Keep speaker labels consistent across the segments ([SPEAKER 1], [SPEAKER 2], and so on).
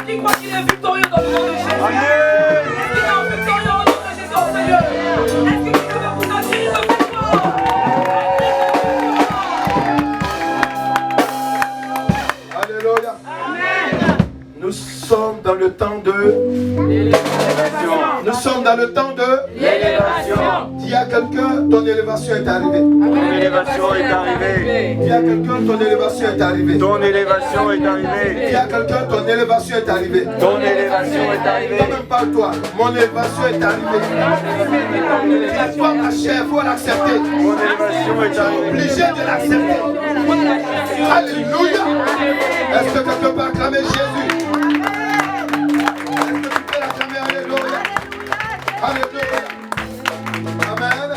[SPEAKER 1] Qui croit qu'il est victorieux dans le nom de Jésus? Est-ce qu'il est victorieux au nom de Jésus au Seigneur? Est-ce que quelqu'un va vous accueillir de victoire?
[SPEAKER 2] Alléluia. Amen. Nous sommes dans le temps de l'élévation. Nous sommes dans le temps de l'élévation. Dis à quelqu'un, ton élévation est arrivée.
[SPEAKER 3] Ton élévation est arrivée.
[SPEAKER 2] Dis à quelqu'un, ton élévation est arrivée.
[SPEAKER 3] Ton élévation est arrivée.
[SPEAKER 2] Dis à quelqu'un, ton élévation est arrivée.
[SPEAKER 3] Ton élévation est arrivée.
[SPEAKER 2] Toi-même parle-toi, mon élévation est arrivée. Tu dois marcher, il faut l'accepter.
[SPEAKER 3] Mon élévation est arrivée.
[SPEAKER 2] Obligé de l'accepter. Alléluia. Est-ce que quelqu'un peut acclamer Jésus? Est-ce que tu peux l'acclamer? Alléluia. Alléluia. Amen.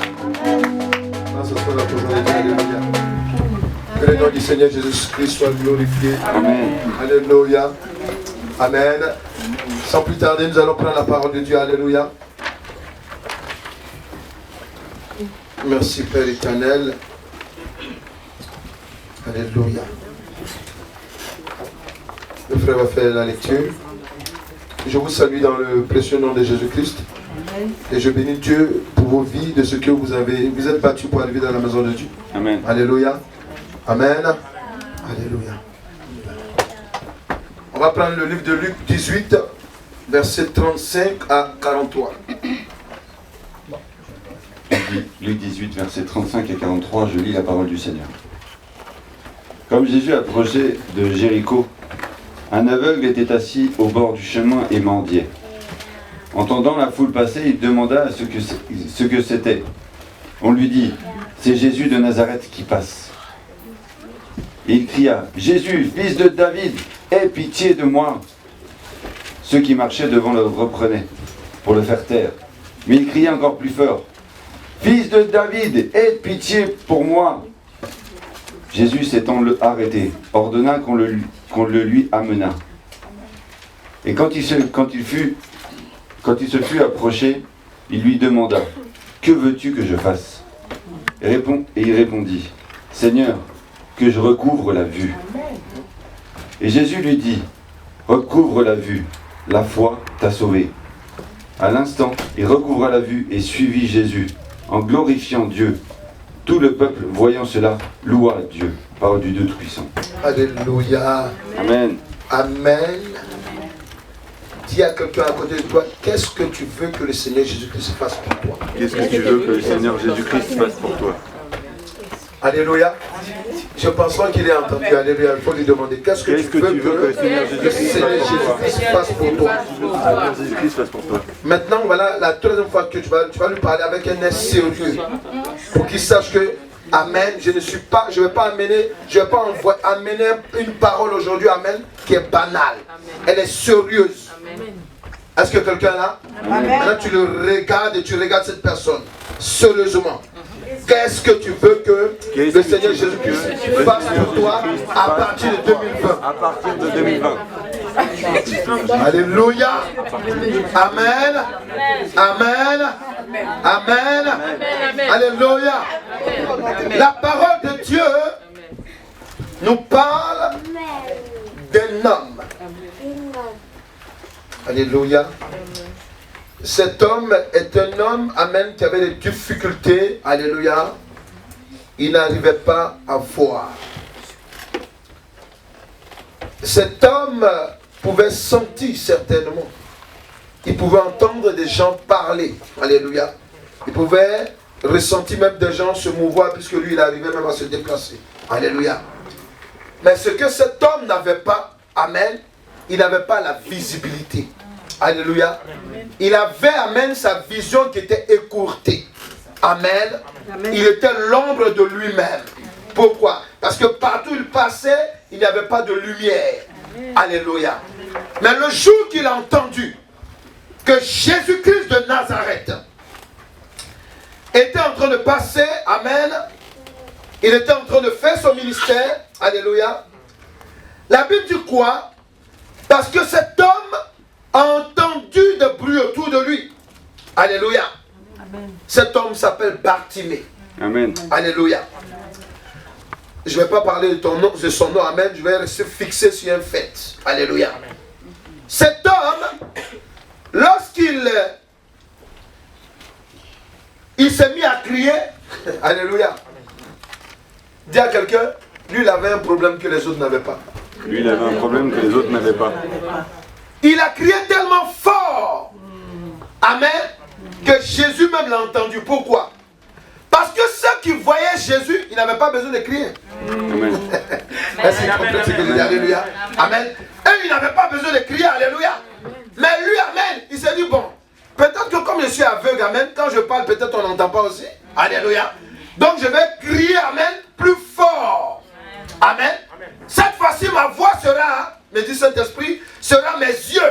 [SPEAKER 2] Ah, ce soit la présence de Dieu. Alléluia. Que le nom du Seigneur Jésus-Christ soit glorifié.
[SPEAKER 3] Amen.
[SPEAKER 2] Alléluia. Amen. Sans plus tarder, nous allons prendre la parole de Dieu. Alléluia. Merci Père éternel. Alléluia. Le frère va faire la lecture. Je vous salue dans le précieux nom de Jésus-Christ. Et je bénis Dieu pour vos vies, de ce que vous êtes battus pour arriver dans la maison de Dieu.
[SPEAKER 3] Amen.
[SPEAKER 2] Alléluia. Amen. Alléluia. On va prendre le livre de Luc 18, versets 35 à 43.
[SPEAKER 3] Luc 18, versets 35 et 43, je lis la parole du Seigneur. Comme Jésus approchait de Jéricho, un aveugle était assis au bord du chemin et mendiait. Entendant la foule passer, il demanda ce que c'était. On lui dit, c'est Jésus de Nazareth qui passe. Et il cria, Jésus, fils de David, aie pitié de moi. Ceux qui marchaient devant le reprenaient pour le faire taire. Mais il criait encore plus fort, Fils de David, aie pitié pour moi. Jésus s'étant arrêté, ordonna qu'on le lui amenât. Et quand il se fut approché, il lui demanda, que veux-tu que je fasse? Et il répondit, Seigneur, que je recouvre la vue. Et Jésus lui dit, recouvre la vue, la foi t'a sauvé. À l'instant, il recouvra la vue et suivit Jésus, en glorifiant Dieu. Tout le peuple, voyant cela, loua Dieu. Parole du Dieu Tout-Puissant.
[SPEAKER 2] Alléluia.
[SPEAKER 3] Amen.
[SPEAKER 2] Amen. Dis à quelqu'un à côté de toi, qu'est-ce que tu veux que le Seigneur Jésus-Christ fasse pour toi?
[SPEAKER 3] Qu'est-ce que tu veux que le Seigneur Jésus-Christ fasse pour toi?
[SPEAKER 2] Alléluia. Je pense pas qu'il ait entendu. Alléluia. Il faut lui demander, qu'est-ce que tu veux que le Seigneur Jésus-Christ fasse pour toi? Maintenant, voilà la troisième fois que tu vas lui parler avec un air sérieux. Pour qu'il sache que, amen, je ne vais pas amener une parole aujourd'hui, amen, qui est banale. Elle est sérieuse. Est-ce que quelqu'un là? Maintenant, tu le regardes et tu regardes cette personne sérieusement. Qu'est-ce que tu veux que le Seigneur Jésus-Christ fasse pour toi à partir de 2020?
[SPEAKER 3] À partir de 2020.
[SPEAKER 2] Alléluia. Amen. Amen. Amen. Alléluia. La parole de Dieu nous parle d'un homme. Alléluia. Cet homme est un homme, amen, qui avait des difficultés, alléluia. Il n'arrivait pas à voir. Cet homme pouvait sentir certainement. Il pouvait entendre des gens parler, alléluia. Il pouvait ressentir même des gens se mouvoir, puisque lui, il arrivait même à se déplacer, alléluia. Mais ce que cet homme n'avait pas, amen, il n'avait pas la visibilité. Alléluia. Il avait, amen, sa vision qui était écourtée. Amen. Il était l'ombre de lui-même. Pourquoi? Parce que partout où il passait, il n'y avait pas de lumière. Alléluia. Mais le jour qu'il a entendu que Jésus-Christ de Nazareth était en train de passer, amen, il était en train de faire son ministère, alléluia. La Bible dit quoi? Parce que cet homme a entendu des bruits autour de lui. Alléluia. Amen. Cet homme s'appelle Bartimée.
[SPEAKER 3] Amen.
[SPEAKER 2] Alléluia. Je ne vais pas parler de son nom, amen. Je vais rester fixé sur un fait. Alléluia. Alléluia. Dis à quelqu'un, lui il avait un problème que les autres n'avaient pas.
[SPEAKER 3] Lui, il avait un problème que les autres n'avaient pas.
[SPEAKER 2] Il a crié tellement fort. Amen. Que Jésus même l'a entendu. Pourquoi? Parce que ceux qui voyaient Jésus, ils n'avaient pas besoin de crier.
[SPEAKER 3] Amen.
[SPEAKER 2] Est-ce qu'il comprend ce que je dis? Alléluia. Amen. Et ils n'avaient pas besoin de crier. Alléluia. Mais lui, amen, il s'est dit, bon, peut-être que comme je suis aveugle, amen, quand je parle, peut-être on n'entend pas aussi. Alléluia. Donc je vais crier, amen, plus fort. Amen. Cette fois-ci, ma voix sera, me dit Saint-Esprit, sera mes yeux.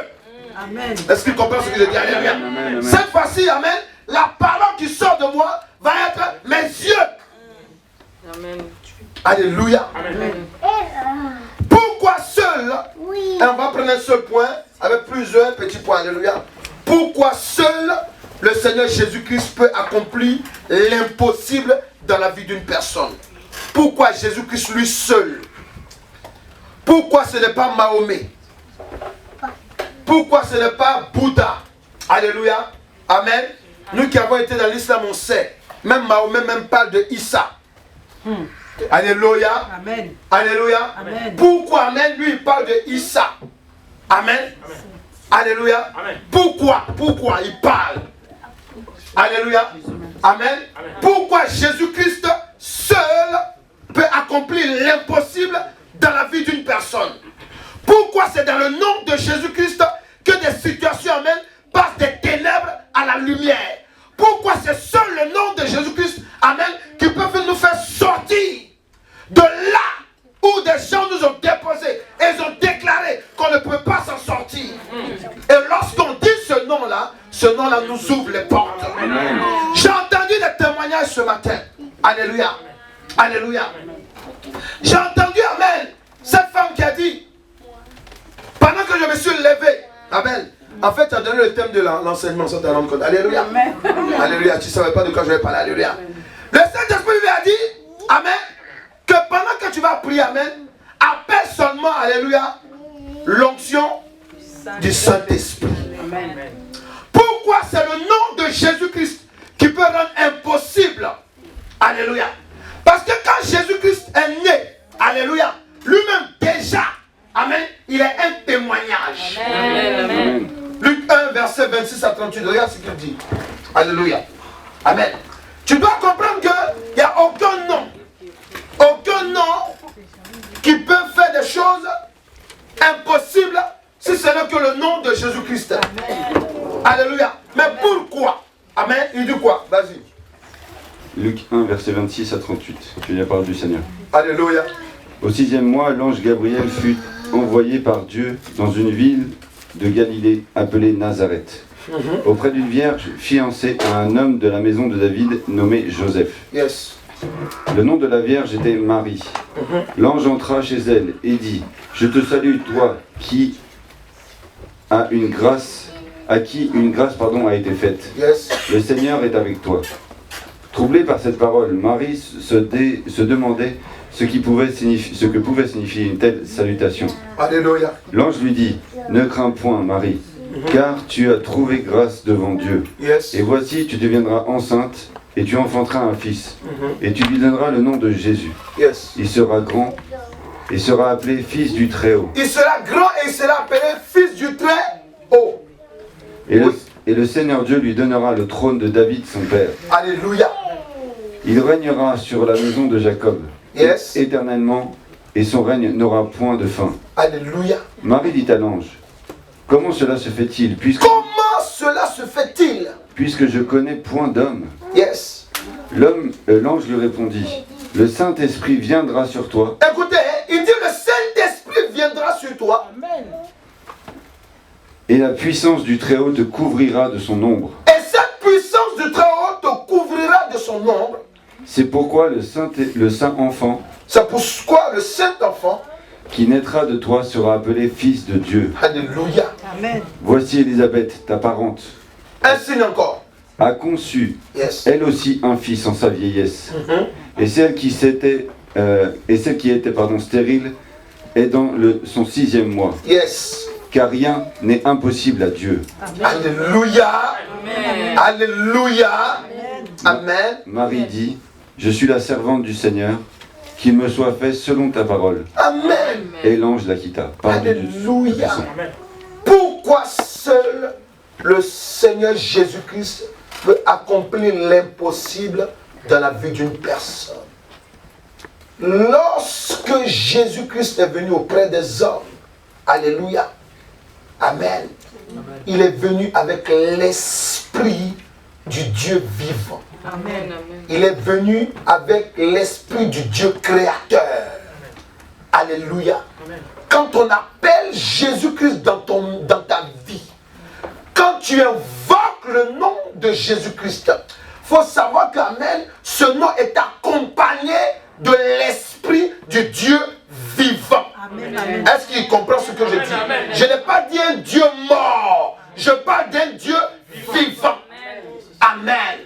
[SPEAKER 4] Amen.
[SPEAKER 2] Est-ce qu'il comprend ce que je dis? Alléluia.
[SPEAKER 3] Amen.
[SPEAKER 2] Cette fois-ci, amen, la parole qui sort de moi va être mes yeux.
[SPEAKER 1] Amen.
[SPEAKER 2] Alléluia.
[SPEAKER 1] Amen.
[SPEAKER 2] Pourquoi seul? Et on va prendre un seul point avec plusieurs petits points. Alléluia. Pourquoi seul le Seigneur Jésus-Christ peut accomplir l'impossible dans la vie d'une personne? Pourquoi Jésus-Christ lui seul? Pourquoi ce n'est pas Mahomet? Pourquoi ce n'est pas Bouddha? Alléluia. Amen. Nous qui avons été dans l'islam, on sait. Même Mahomet même parle de Issa. Alléluia.
[SPEAKER 4] Amen.
[SPEAKER 2] Alléluia.
[SPEAKER 4] Amen.
[SPEAKER 2] Pourquoi, amen, lui il parle de Issa? Amen. Alléluia. Pourquoi il parle? Alléluia. Amen. Pourquoi Jésus-Christ seul peut accomplir l'impossible dans la vie d'une personne? Pourquoi c'est dans le nom de Jésus-Christ que des situations, amen, passent des ténèbres à la lumière? Pourquoi c'est seul le nom de Jésus-Christ, amen, qui peut nous faire sortir de là où des gens nous ont déposés et ils ont déclaré qu'on ne peut pas s'en sortir. Et lorsqu'on dit ce nom-là nous ouvre les portes.
[SPEAKER 3] Amen.
[SPEAKER 2] J'ai entendu des témoignages ce matin. Alléluia. Alléluia. J'ai entendu, amen, cette femme qui a dit, pendant que je me suis levé, amen, en fait, tu as donné le thème de l'enseignement sans te rendre compte. Alléluia.
[SPEAKER 4] Amen.
[SPEAKER 2] Alléluia. Tu ne savais pas de quoi je vais parler. Alléluia. Le Saint-Esprit lui a dit, amen, que pendant que tu vas prier, amen, appelle seulement, alléluia, l'onction du Saint-Esprit.
[SPEAKER 4] Amen.
[SPEAKER 2] Pourquoi c'est le nom de Jésus-Christ qui peut rendre impossible? Alléluia. Parce que quand Jésus-Christ est né, alléluia, lui-même déjà, amen, il est un témoignage.
[SPEAKER 3] Amen.
[SPEAKER 2] Luc 1, verset 26 à 38, regarde ce qu'il dit. Alléluia. Amen. Tu dois comprendre qu'il n'y a aucun nom qui peut faire des choses impossibles si ce n'est que le nom de Jésus-Christ. Alléluia. Mais pourquoi? Amen. Il dit quoi? Vas-y.
[SPEAKER 3] Luc 1, verset 26 à 38. Tu lis la parole du Seigneur.
[SPEAKER 2] Alléluia.
[SPEAKER 3] Au 6e mois, l'ange Gabriel fut envoyé par Dieu dans une ville de Galilée appelée Nazareth, auprès d'une vierge fiancée à un homme de la maison de David nommé Joseph.
[SPEAKER 2] Yes.
[SPEAKER 3] Le nom de la vierge était Marie. L'ange entra chez elle et dit: Je te salue, toi qui a une grâce, à qui une grâce a été faite.
[SPEAKER 2] Yes.
[SPEAKER 3] Le Seigneur est avec toi. Troublée par cette parole, Marie se demandait ce que pouvait signifier une telle salutation.
[SPEAKER 2] Alléluia.
[SPEAKER 3] L'ange lui dit: Ne crains point, Marie, car tu as trouvé grâce devant Dieu.
[SPEAKER 2] Yes.
[SPEAKER 3] Et voici, tu deviendras enceinte, et tu enfanteras un fils, et tu lui donneras le nom de Jésus.
[SPEAKER 2] Yes.
[SPEAKER 3] Il sera grand, et sera appelé Fils du Très-Haut.
[SPEAKER 2] Il sera grand et il sera appelé Fils du Très-Haut.
[SPEAKER 3] Et le Seigneur Dieu lui donnera le trône de David, son père.
[SPEAKER 2] Alléluia.
[SPEAKER 3] Il régnera sur la maison de Jacob,
[SPEAKER 2] Yes.
[SPEAKER 3] éternellement, et son règne n'aura point de fin.
[SPEAKER 2] Alléluia.
[SPEAKER 3] Marie dit à l'ange: Comment cela se fait-il,
[SPEAKER 2] Comment cela se fait-il?
[SPEAKER 3] puisque je connais point d'homme?
[SPEAKER 2] Yes.
[SPEAKER 3] L'ange lui répondit: Le Saint-Esprit viendra sur toi,
[SPEAKER 2] Écoutez, il dit le Saint-Esprit viendra sur toi.
[SPEAKER 4] Amen.
[SPEAKER 3] et la puissance du Très-Haut te couvrira de son ombre.
[SPEAKER 2] Et cette puissance du Très-Haut te couvrira de son ombre.
[SPEAKER 3] C'est pourquoi le saint enfant
[SPEAKER 2] C'est pourquoi le Saint-Enfant,
[SPEAKER 3] qui naîtra de toi sera appelé Fils de Dieu.
[SPEAKER 2] alléluia,
[SPEAKER 4] Amen.
[SPEAKER 3] Voici Élisabeth, ta parente,
[SPEAKER 2] un signe encore.
[SPEAKER 3] a conçu,
[SPEAKER 2] Yes.
[SPEAKER 3] elle aussi, un fils en sa vieillesse. Et celle qui était stérile est dans son 6e mois.
[SPEAKER 2] Yes.
[SPEAKER 3] Car rien n'est impossible à Dieu.
[SPEAKER 2] Alléluia. Alléluia. Amen.
[SPEAKER 3] Marie dit: Je suis la servante du Seigneur, qu'il me soit fait selon ta parole.
[SPEAKER 2] Amen.
[SPEAKER 3] Et l'ange la quitta.
[SPEAKER 2] Alléluia. Pourquoi seul le Seigneur Jésus-Christ peut accomplir l'impossible dans la vie d'une personne? Lorsque Jésus-Christ est venu auprès des hommes, alléluia, amen, il est venu avec l'esprit du Dieu vivant.
[SPEAKER 1] Amen.
[SPEAKER 2] Il est venu avec l'esprit du Dieu créateur. Alléluia. Quand on appelle Jésus-Christ dans ta vie, quand tu invoques le nom de Jésus-Christ, il faut savoir qu'amen, ce nom est accompagné de l'esprit du Dieu vivant. Est-ce qu'il comprend ce que je dis? Je n'ai pas dit un Dieu mort, je parle d'un Dieu vivant. Amen.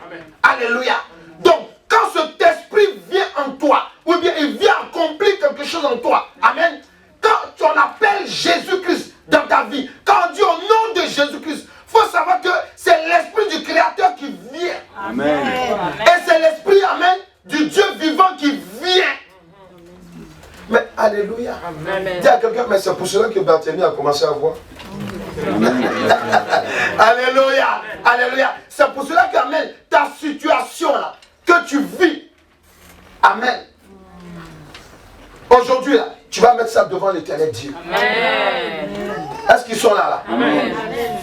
[SPEAKER 2] Alléluia. Donc, quand cet esprit vient en toi, ou bien il vient accomplir quelque chose en toi, amen, quand on appelle Jésus-Christ dans ta vie, quand on dit au nom de Jésus-Christ, il faut savoir que c'est l'esprit du Créateur qui vient.
[SPEAKER 3] Amen.
[SPEAKER 2] Et c'est l'esprit, amen, du Dieu vivant qui vient. Mais alléluia.
[SPEAKER 1] Amen.
[SPEAKER 2] Dis à quelqu'un, mais c'est pour cela que Barthélemy a commencé à voir. Alléluia. Alléluia. C'est pour cela que, amen, ta situation là, que tu vis, amen. Aujourd'hui là, tu vas mettre ça devant l'Éternel Dieu.
[SPEAKER 1] Amen.
[SPEAKER 2] Est-ce qu'ils sont là?
[SPEAKER 1] Amen.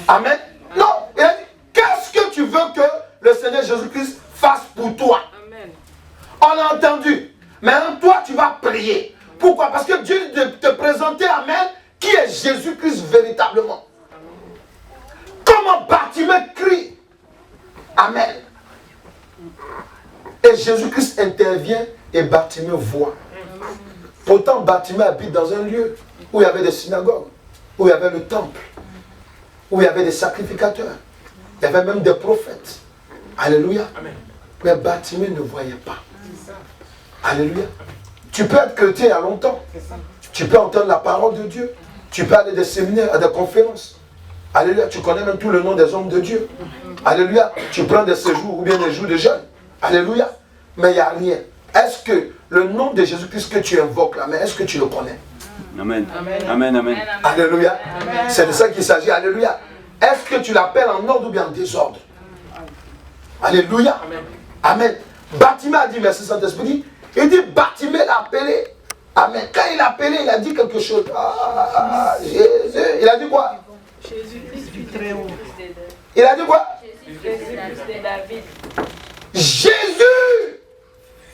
[SPEAKER 2] Amen. Non, il a dit, qu'est-ce que tu veux que le Seigneur Jésus-Christ fasse pour toi?
[SPEAKER 1] Amen.
[SPEAKER 2] On a entendu. Maintenant, toi, tu vas prier. Pourquoi? Parce que Dieu te présentait, amen, qui est Jésus-Christ véritablement. Comment Bartimée crie? Amen. Et Jésus-Christ intervient et Bartimée voit. Pourtant, Bartimée habite dans un lieu où il y avait des synagogues, où il y avait le temple, où il y avait des sacrificateurs. Il y avait même des prophètes. Alléluia.
[SPEAKER 4] Amen.
[SPEAKER 2] Mais Bartimée ne voyait pas. Alléluia. Tu peux être chrétien il y a longtemps. Tu peux entendre la parole de Dieu. Tu peux aller à des séminaires, à des conférences. Alléluia. Tu connais même tout le nom des hommes de Dieu. Alléluia. Tu prends des séjours ou bien des jours de jeûne. Alléluia. Mais il n'y a rien. Est-ce que le nom de Jésus-Christ que tu invoques là, mais est-ce que tu le connais?
[SPEAKER 3] Amen. Amen. Amen.
[SPEAKER 2] Alléluia. C'est de ça qu'il s'agit. Alléluia. Est-ce que tu l'appelles en ordre ou bien en désordre? Alléluia. Amen. Bartimée a dit, merci Saint-Esprit. Il dit, Bartimée l'a appelé. Amen. Quand il l'a appelé, il a dit quelque chose. Ah, Jésus. Il a dit quoi?
[SPEAKER 1] Jésus-Christ, fils très haut.
[SPEAKER 2] Il a dit quoi?
[SPEAKER 1] Jésus-Christ de David.
[SPEAKER 2] Jésus,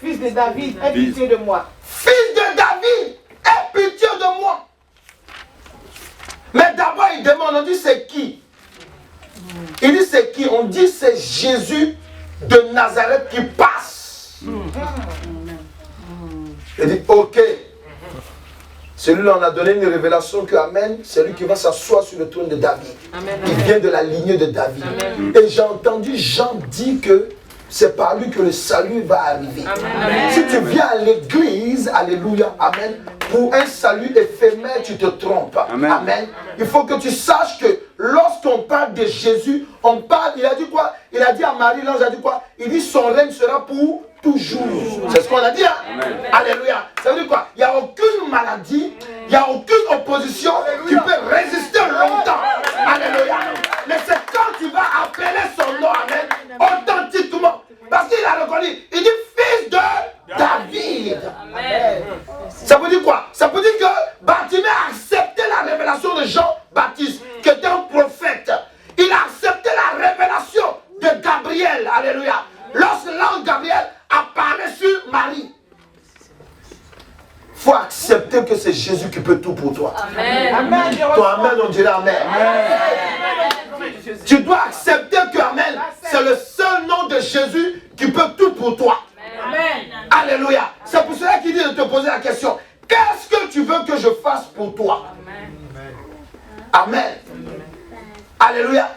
[SPEAKER 5] Fils de David, aie pitié de moi.
[SPEAKER 2] fils de David, aie pitié de moi. Mais d'abord, il demande, on dit c'est qui? Il dit c'est qui? On dit c'est Jésus de Nazareth qui passe. Il dit ok. Celui-là, on a donné une révélation que, amen, c'est lui qui va s'asseoir sur le trône de David.
[SPEAKER 1] Amen.
[SPEAKER 2] Il vient de la lignée de David.
[SPEAKER 1] Amen.
[SPEAKER 2] Et j'ai entendu Jean dire que c'est par lui que le salut va arriver.
[SPEAKER 1] Amen.
[SPEAKER 2] Si tu viens à l'église, alléluia, amen, pour un salut éphémère, tu te trompes.
[SPEAKER 3] Amen.
[SPEAKER 2] Amen. Il faut que tu saches que lorsqu'on parle de Jésus, on parle, il a dit quoi? Il a dit à Marie, l'ange a dit quoi? Il dit son règne sera pour toujours. C'est ce qu'on a dit, hein? Alléluia. Ça veut dire quoi? Il n'y a aucune maladie, il n'y a aucune opposition qui peut résister longtemps. Alléluia. Mais c'est quand tu vas appeler son nom, amen, authentiquement. Parce qu'il a reconnu, il dit fils de David.
[SPEAKER 1] Amen.
[SPEAKER 2] Ça veut dire quoi? Ça veut dire que Bartimée a accepté la révélation de Jean-Baptiste, qui était un prophète. Il a accepté la révélation de Gabriel. Alléluia. Lorsque l'ange Gabriel apparaît sur Marie, il faut accepter que c'est Jésus qui peut tout pour toi.
[SPEAKER 1] Amen.
[SPEAKER 5] Amen.
[SPEAKER 2] Ton amen, on dirait amen. Tu dois accepter que amen, c'est le seul nom de Jésus qui peut tout pour toi.
[SPEAKER 1] Amen.
[SPEAKER 2] Alléluia. C'est pour cela qu'il dit de te poser la question. Qu'est-ce que tu veux que je fasse pour toi? Amen. Alléluia.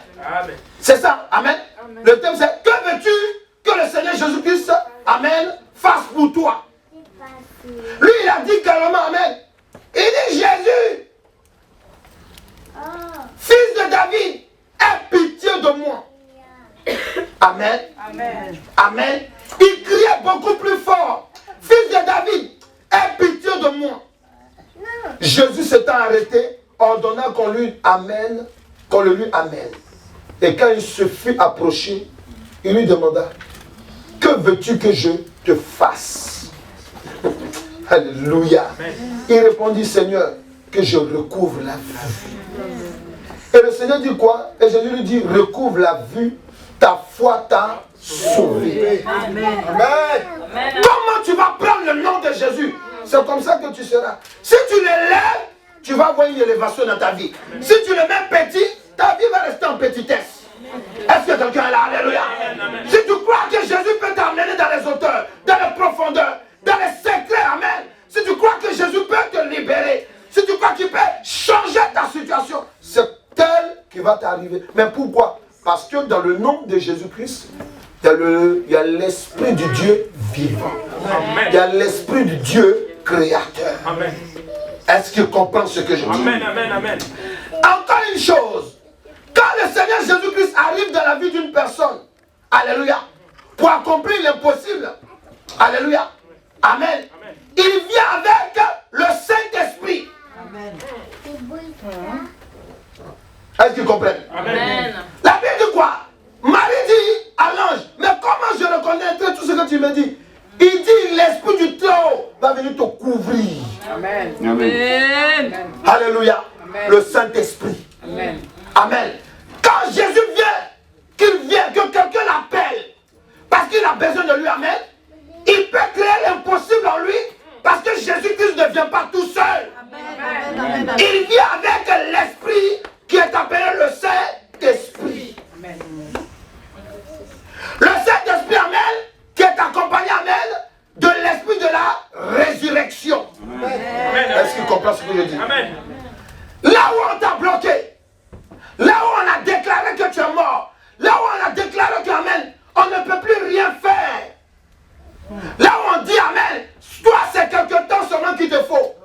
[SPEAKER 2] C'est ça. Amen. Le thème c'est, que veux-tu que le Seigneur Jésus-Christ, amen, fasse pour toi? Lui, il a dit carrément, amen. Il dit, Jésus, fils de David, aie pitié de moi. Amen.
[SPEAKER 5] Amen.
[SPEAKER 2] Amen. Il crie est beaucoup plus fort. Fils de David, aie pitié de moi. Jésus s'étant arrêté, ordonna qu'on lui amène, qu'on le lui amène. Et quand il se fut approché, il lui demanda, que veux-tu que je te fasse? Alléluia. Il répondit, Seigneur, que je recouvre la vue. Et le Seigneur dit quoi? Et Jésus lui dit, recouvre la vue, ta foi t'a sauvé. Amen. Amen. Comment tu vas prendre le nom de Jésus? C'est comme ça que tu seras. Si tu l'élèves, tu vas voir une élévation dans ta vie. Si tu le mets petit, ta vie va rester en petitesse. Est-ce que quelqu'un est là? Alléluia. Si tu crois que Jésus peut t'amener dans les hauteurs, dans les profondeurs, dans les secrets, amen. Si tu crois que Jésus peut te libérer, si tu crois qu'il peut changer ta situation, c'est tel qui va t'arriver. Mais pourquoi? Parce que dans le nom de Jésus-Christ, il y a l'Esprit du Dieu vivant. Amen. Il y a l'Esprit du Dieu créateur. Amen. Est-ce qu'il comprend ce que je dis? Amen, amen, amen. Encore une chose. Quand le Seigneur Jésus-Christ arrive dans la vie d'une personne, alléluia, pour accomplir l'impossible, alléluia, amen, il vient avec le Saint-Esprit. Amen. Est-ce qu'ils comprennent? Amen. La Bible dit quoi? Marie dit à l'ange, mais comment je reconnaîtrai tout ce que tu me dis? Il dit, l'Esprit du Très-Haut va venir te couvrir. Amen. Amen. Alléluia. Amen. Le Saint-Esprit. Amen. Amen. Quand Jésus vient, que quelqu'un l'appelle, parce qu'il a besoin de lui, amen, il peut créer l'impossible en lui, parce que Jésus-Christ ne vient pas tout seul. Amen. Amen. Il vient avec l'Esprit qui est appelé le Saint-Esprit. Amen. Le Saint-Esprit, amen, qui est accompagné, amen, de l'Esprit de la résurrection. Amen. Est-ce qu'il comprend ce que je dis? Amen. Là où on t'a bloqué, là où on a déclaré que tu es mort, là où on a déclaré que, amen, on ne peut plus rien faire. Là où on dit, amen, toi c'est quelque temps seulement qu'il te faut.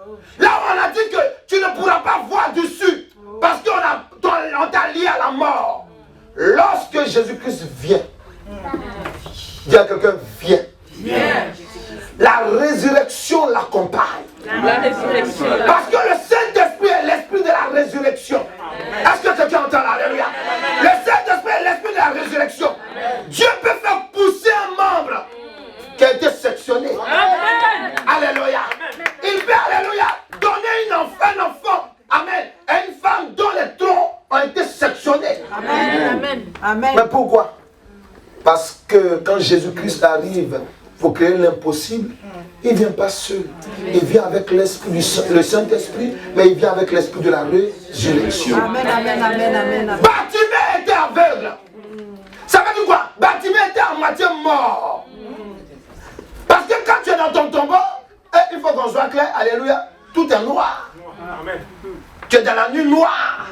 [SPEAKER 2] Là où on a dit que tu ne pourras pas voir dessus, parce qu'on t'a lié à la mort. Lorsque Jésus-Christ vient, dis à quelqu'un, viens. Viens. La résurrection l'accompagne. La résurrection. Parce que le Saint-Esprit est l'esprit de la résurrection. Est-ce que quelqu'un entend? Alléluia. Le Saint-Esprit est l'esprit de la résurrection. Dieu peut faire pousser un membre qui a été sectionné. Amen. Alléluia. Il peut, alléluia, donner un enfant, amen, à une femme dont les troncs ont été sectionnés. Amen. Amen. Amen. Mais pourquoi? Parce que quand Jésus-Christ arrive pour créer l'impossible, il ne vient pas seul. Il vient avec l'esprit, le Saint-Esprit, mais il vient avec l'esprit de la résurrection. Amen, amen, amen, amen. Bartimée était aveugle. Ça veut dire quoi? Bartimée était à moitié mort. Parce que quand tu es dans ton tombeau, il faut qu'on soit clair, alléluia, tout est noir. Amen. Tu es dans la nuit noire.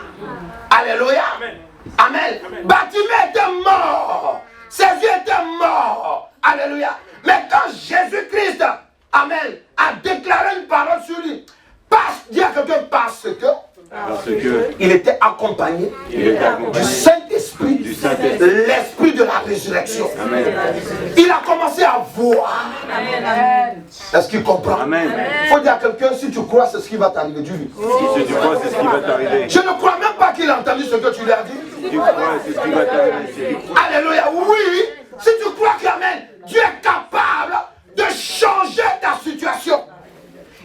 [SPEAKER 2] Alléluia. Amen. Amen. Bartimée était mort. Ses yeux étaient morts. Alléluia. Mais quand Jésus-Christ, amen, a déclaré une parole sur lui, dis à quelqu'un parce que il était accompagné du Saint-Esprit, l'Esprit de la résurrection. Amen. Il a commencé à voir. Est-ce qu'il comprend? Il faut dire à quelqu'un, si tu crois, c'est ce qui va t'arriver. Dis-lui.
[SPEAKER 3] Si tu crois, c'est ce qui va t'arriver.
[SPEAKER 2] Je ne crois même pas qu'il a entendu ce que tu lui as dit.
[SPEAKER 3] Si tu crois, c'est ce qui va t'arriver.
[SPEAKER 2] Alléluia. Oui, si tu crois qu'amen, Dieu est capable de changer ta situation.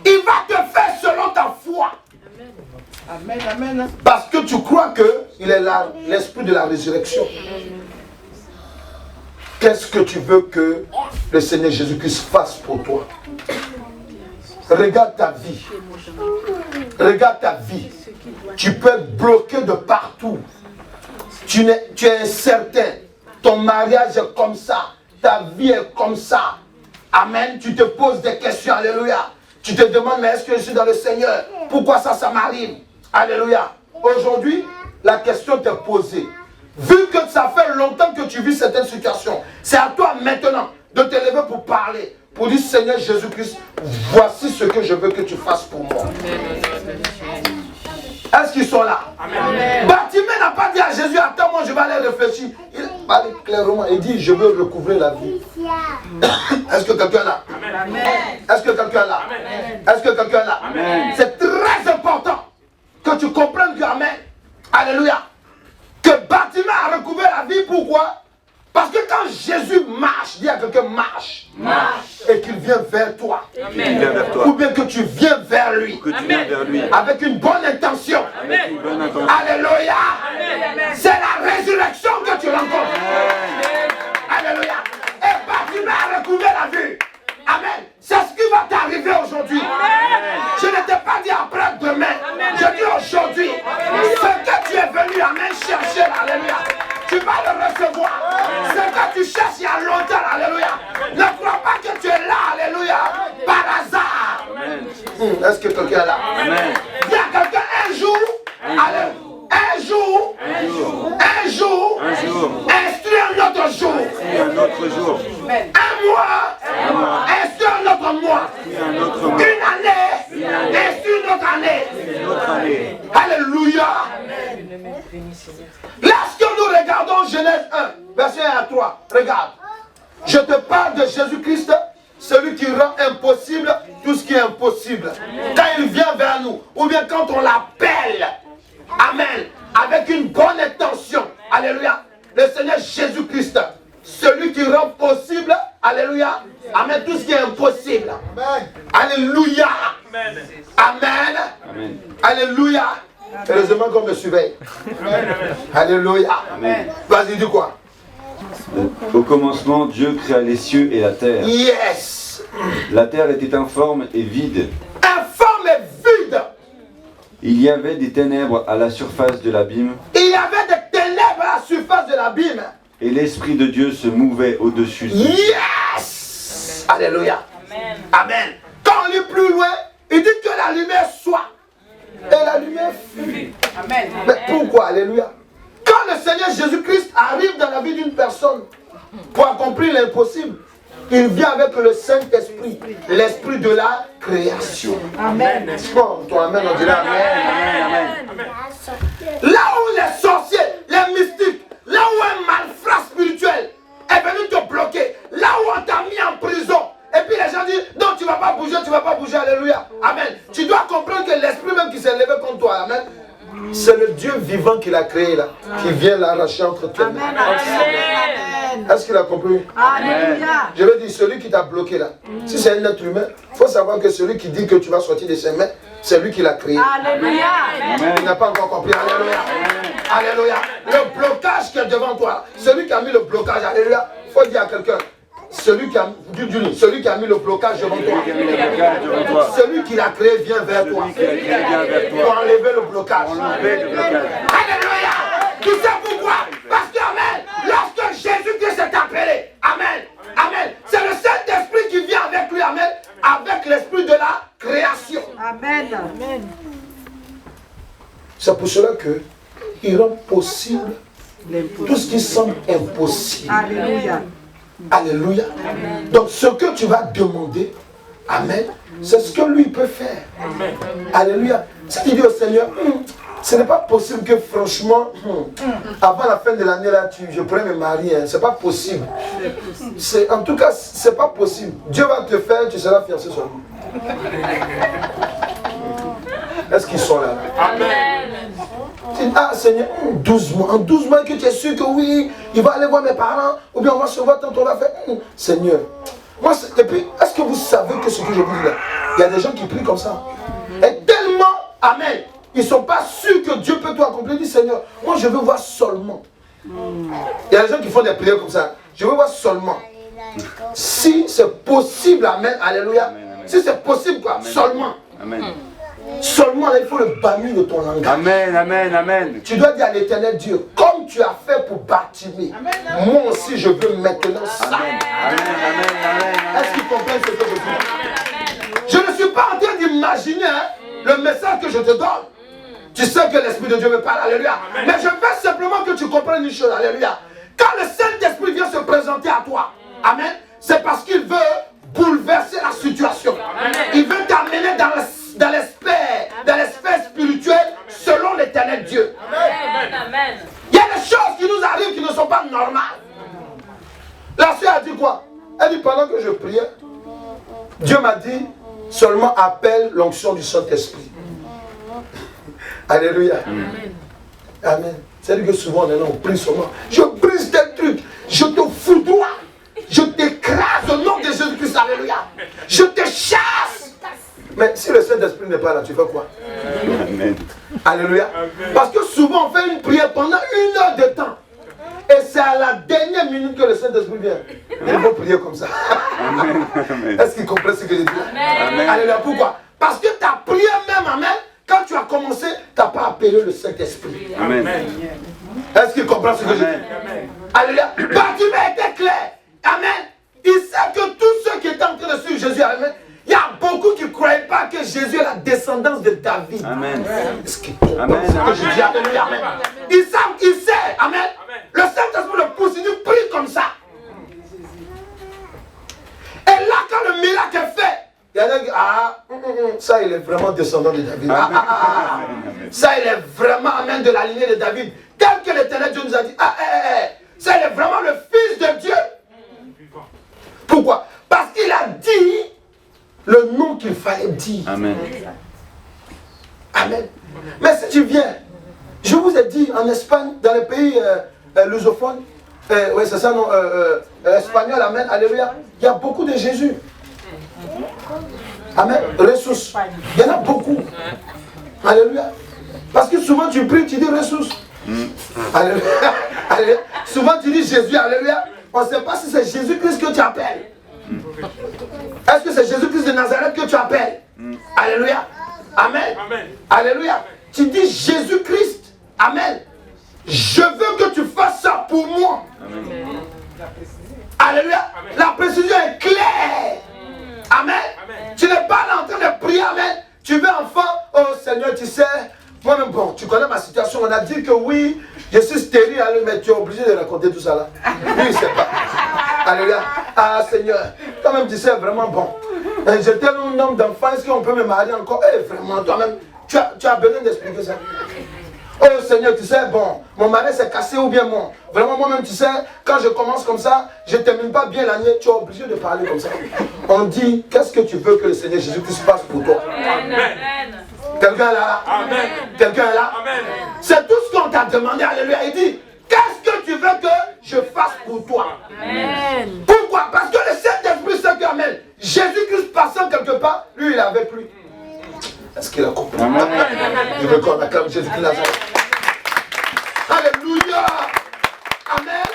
[SPEAKER 2] Il va te faire selon ta foi. Amen, amen. Parce que tu crois qu'il est l'esprit de la résurrection. Qu'est-ce que tu veux que le Seigneur Jésus-Christ fasse pour toi? Regarde ta vie. Regarde ta vie. Tu peux être bloqué de partout. Tu es incertain. Ton mariage est comme ça. Ta vie est comme ça. Amen. Tu te poses des questions. Alléluia. Tu te demandes, mais est-ce que je suis dans le Seigneur? Pourquoi ça m'arrive? Alléluia. Aujourd'hui, la question t'est posée. Vu que ça fait longtemps que tu vis certaines situations, c'est à toi maintenant de te lever pour parler. Pour dire, Seigneur Jésus-Christ, voici ce que je veux que tu fasses pour moi. Est-ce qu'ils sont là? Amen. Bartimée n'a pas dit à Jésus, attends, moi je vais aller réfléchir. parler clairement. Il dit, je veux recouvrir la vie. Est-ce que quelqu'un là? Est-ce que quelqu'un là? Est-ce que quelqu'un là? C'est très important que tu comprennes que, amen, alléluia, que Bartimée a recouvert la vie. Pourquoi? Parce que quand Jésus marche, dis à quelqu'un marche, et qu'il vient vers toi, ou bien que tu viens vers lui, avec une bonne intention, alléluia, c'est la résurrection que tu rencontres. Alléluia. Et Bartimée a recouvert la vue. Amen. C'est ce qui va t'arriver aujourd'hui. Je ne t'ai pas dit après demain. Je dis aujourd'hui. Ce que tu es venu, amen, chercher, alléluia, tu vas le recevoir. Ce que tu cherches il y a longtemps, alléluia. Ne crois pas que tu es là, alléluia, par hasard. Est-ce que quelqu'un est là? Il y a quelqu'un un jour, un jour, instruit un autre jour. Un mois, instruit un autre mois. Une année, instruit une autre année. Alléluia. Lorsque nous regardons Genèse 1, verset 1 à 3, regarde. Je te parle de Jésus-Christ, celui qui rend impossible tout ce qui est impossible. Quand il vient vers nous, ou bien quand on l'appelle, amen, avec une bonne intention, alléluia, le Seigneur Jésus-Christ, celui qui rend possible, alléluia, amen, tout ce qui est impossible. Alléluia. Amen. Alléluia. Heureusement qu'on me surveille. Alléluia. Vas-y, dis quoi?
[SPEAKER 3] Au commencement, Dieu créa les cieux et la terre.
[SPEAKER 2] Yes.
[SPEAKER 3] La terre était informe et vide.
[SPEAKER 2] Informe et vide.
[SPEAKER 3] Il y avait des ténèbres à la surface de l'abîme.
[SPEAKER 2] Il y avait des ténèbres à la surface de l'abîme.
[SPEAKER 3] Et l'Esprit de Dieu se mouvait au-dessus.
[SPEAKER 2] Yes. Alléluia. Amen. Quand on lit plus loin, il dit que la lumière soit. Et la lumière fut. Amen. Mais pourquoi? Alléluia. Quand le Seigneur Jésus-Christ arrive dans la vie d'une personne pour accomplir l'impossible, il vient avec le Saint-Esprit, l'esprit de la création. Amen. Bon, ton amen, on dirait amen. Là où les sorciers, les mystiques, là où un malfrat spirituel est venu te bloquer, là où on t'a mis en prison, et puis les gens disent, non, tu ne vas pas bouger, alléluia. Amen. Tu dois comprendre que l'esprit même qui s'est levé contre toi, amen, c'est le Dieu vivant qui l'a créé là, qui vient l'arracher entre tes mains. Est-ce qu'il a compris? Alléluia. Je veux dire, celui qui t'a bloqué là, si c'est un être humain, il faut savoir que celui qui dit que tu vas sortir de ses mains, c'est lui qui l'a créé. Alléluia. Il n'a pas encore compris. Alléluia. Alléluia. Le blocage qui est devant toi, celui qui a mis le blocage, alléluia, il faut dire à quelqu'un, celui qui a mis le blocage devant toi, celui qui l'a créé vient vers toi pour enlever le blocage. Alléluia. Tu sais pourquoi? Parce que, amen, lorsque Jésus-Christ s'est appelé, amen, amen, c'est le Saint-Esprit qui vient avec lui, amen, avec l'esprit de la création. Amen. C'est pour cela que il rend possible tout ce qui semble impossible. Alléluia. Alléluia. Donc ce que tu vas demander, amen, c'est ce que lui peut faire. Amen. Alléluia. Si tu dis au Seigneur, ce n'est pas possible que franchement, avant la fin de l'année là, je pourrais me marier. C'est pas possible. En tout cas, c'est pas possible. Dieu va te faire, tu seras fiancé sur lui. Est-ce qu'ils sont là? Amen. Ah Seigneur, 12 mois, en 12 mois que tu es sûr que oui, il va aller voir mes parents, ou bien on va se voir tant on va faire. Seigneur, moi, et puis, est-ce que vous savez que ce que je vous dis là, il y a des gens qui prient comme ça. Et tellement, amen, ils ne sont pas sûrs que Dieu peut tout accomplir. Ils disent Seigneur, moi je veux voir seulement. Il y a des gens qui font des prières comme ça. Je veux voir seulement. Si c'est possible, amen, alléluia. Si c'est possible, quoi, seulement. Amen. Seulement, là, il faut le bannir de ton langage.
[SPEAKER 3] Amen, amen, amen.
[SPEAKER 2] Tu dois dire à l'Éternel Dieu, comme tu as fait pour Bartimée, moi aussi je veux maintenant ça. Amen, amen, amen. Est-ce qu'ils comprennent ce que je dis? Je ne suis pas en train d'imaginer le message que je te donne. Tu sais que l'Esprit de Dieu me parle, alléluia. Mais je veux simplement que tu comprennes une chose, alléluia. Quand le Saint-Esprit vient se présenter à toi, amen, c'est parce qu'il veut bouleverser la situation. Il veut t'amener dans l'espace spirituel selon selon l'Éternel Dieu.
[SPEAKER 1] Amen.
[SPEAKER 2] Il y a des choses qui nous arrivent qui ne sont pas normales. La sœur a dit quoi? Elle dit pendant que je priais, Dieu m'a dit seulement appelle l'onction du Saint-Esprit. Alléluia. Amen. C'est-à-dire que souvent on est là, on prie seulement. Je brise des trucs, je te foudroie, je t'écrase au nom de Jésus-Christ. Alléluia. Je te chasse. Mais si le Saint-Esprit n'est pas là, tu fais quoi?
[SPEAKER 3] Amen.
[SPEAKER 2] Alléluia. Parce que souvent on fait une prière pendant 1 heure de temps. Et c'est à la dernière minute que le Saint-Esprit vient. Il faut prier comme ça. Est-ce qu'il comprend ce que je dis?
[SPEAKER 3] Amen.
[SPEAKER 2] Alléluia. Pourquoi? Parce que ta prière même, amen, quand tu as commencé, tu n'as pas appelé le Saint-Esprit.
[SPEAKER 3] Amen.
[SPEAKER 2] Est-ce qu'il comprend ce que je dis? Alléluia. Bartimée était clair. Amen. Il sait que tous ceux qui étaient en train de suivre Jésus, amen, il y a beaucoup qui ne croyaient pas que Jésus est la descendance de David.
[SPEAKER 3] Amen.
[SPEAKER 2] Est-ce qu'il comprend ce que je dis? Alléluia. Amen. Il sait, amen. Le Saint-Esprit le pousse, il dit prie comme ça. Et là, quand le miracle est fait, il y a des qui ça il est vraiment descendant de David. Ça il est vraiment amen de la lignée de David. Tel que l'Éternel Dieu nous a dit, ça il est vraiment le Fils de Dieu. Pourquoi? Parce qu'il a dit le nom qu'il fallait dire.
[SPEAKER 3] Amen.
[SPEAKER 2] Amen. Mais si tu viens, je vous ai dit en Espagne, dans les pays lusophones, oui c'est ça, non, espagnol, amen, alléluia, il y a beaucoup de Jésus. Amen, ressources. Il y en a beaucoup. Alléluia. Parce que souvent tu pries, tu dis ressources. Alléluia. Alléluia. Souvent tu dis Jésus, alléluia. On ne sait pas si c'est Jésus-Christ que tu appelles. Est-ce que c'est Jésus-Christ de Nazareth que tu appelles? Alléluia. Amen. Alléluia. Tu dis Jésus-Christ. Amen. Je veux que tu fasses ça pour moi.
[SPEAKER 3] Amen.
[SPEAKER 2] Alléluia. La précision est claire. Amen. Tu n'es pas là en train de prier. Amen. Tu veux enfant. Oh Seigneur, tu sais. Moi-même, bon, tu connais ma situation. On a dit que oui, je suis stérile. Mais tu es obligé de raconter tout ça là. Lui, il ne sait pas. Alléluia. Ah Seigneur. Toi-même, tu sais vraiment bon. J'étais un homme d'enfant. Est-ce qu'on peut me marier encore? Vraiment, toi-même, tu as besoin d'expliquer ça. Oh Seigneur, tu sais, bon, mon mari s'est cassé ou bien bon. Vraiment, moi-même, tu sais, quand je commence comme ça, je ne termine pas bien l'année, tu es obligé de parler comme ça. On dit, qu'est-ce que tu veux que le Seigneur Jésus-Christ fasse pour toi?
[SPEAKER 1] Amen.
[SPEAKER 2] Quelqu'un est là? Amen. Quelqu'un est là? Amen. C'est tout ce qu'on t'a demandé, alléluia. Il dit, qu'est-ce que tu veux que je fasse pour toi?
[SPEAKER 1] Amen.
[SPEAKER 2] Pourquoi? Parce que le Saint-Esprit sait qu'Amen, Jésus-Christ passant quelque part, lui, il avait plus. Est-ce qu'il a compris?
[SPEAKER 3] Amen.
[SPEAKER 2] Je veux qu'on acclame Jésus-Christ Nazareth. Alléluia. Amen.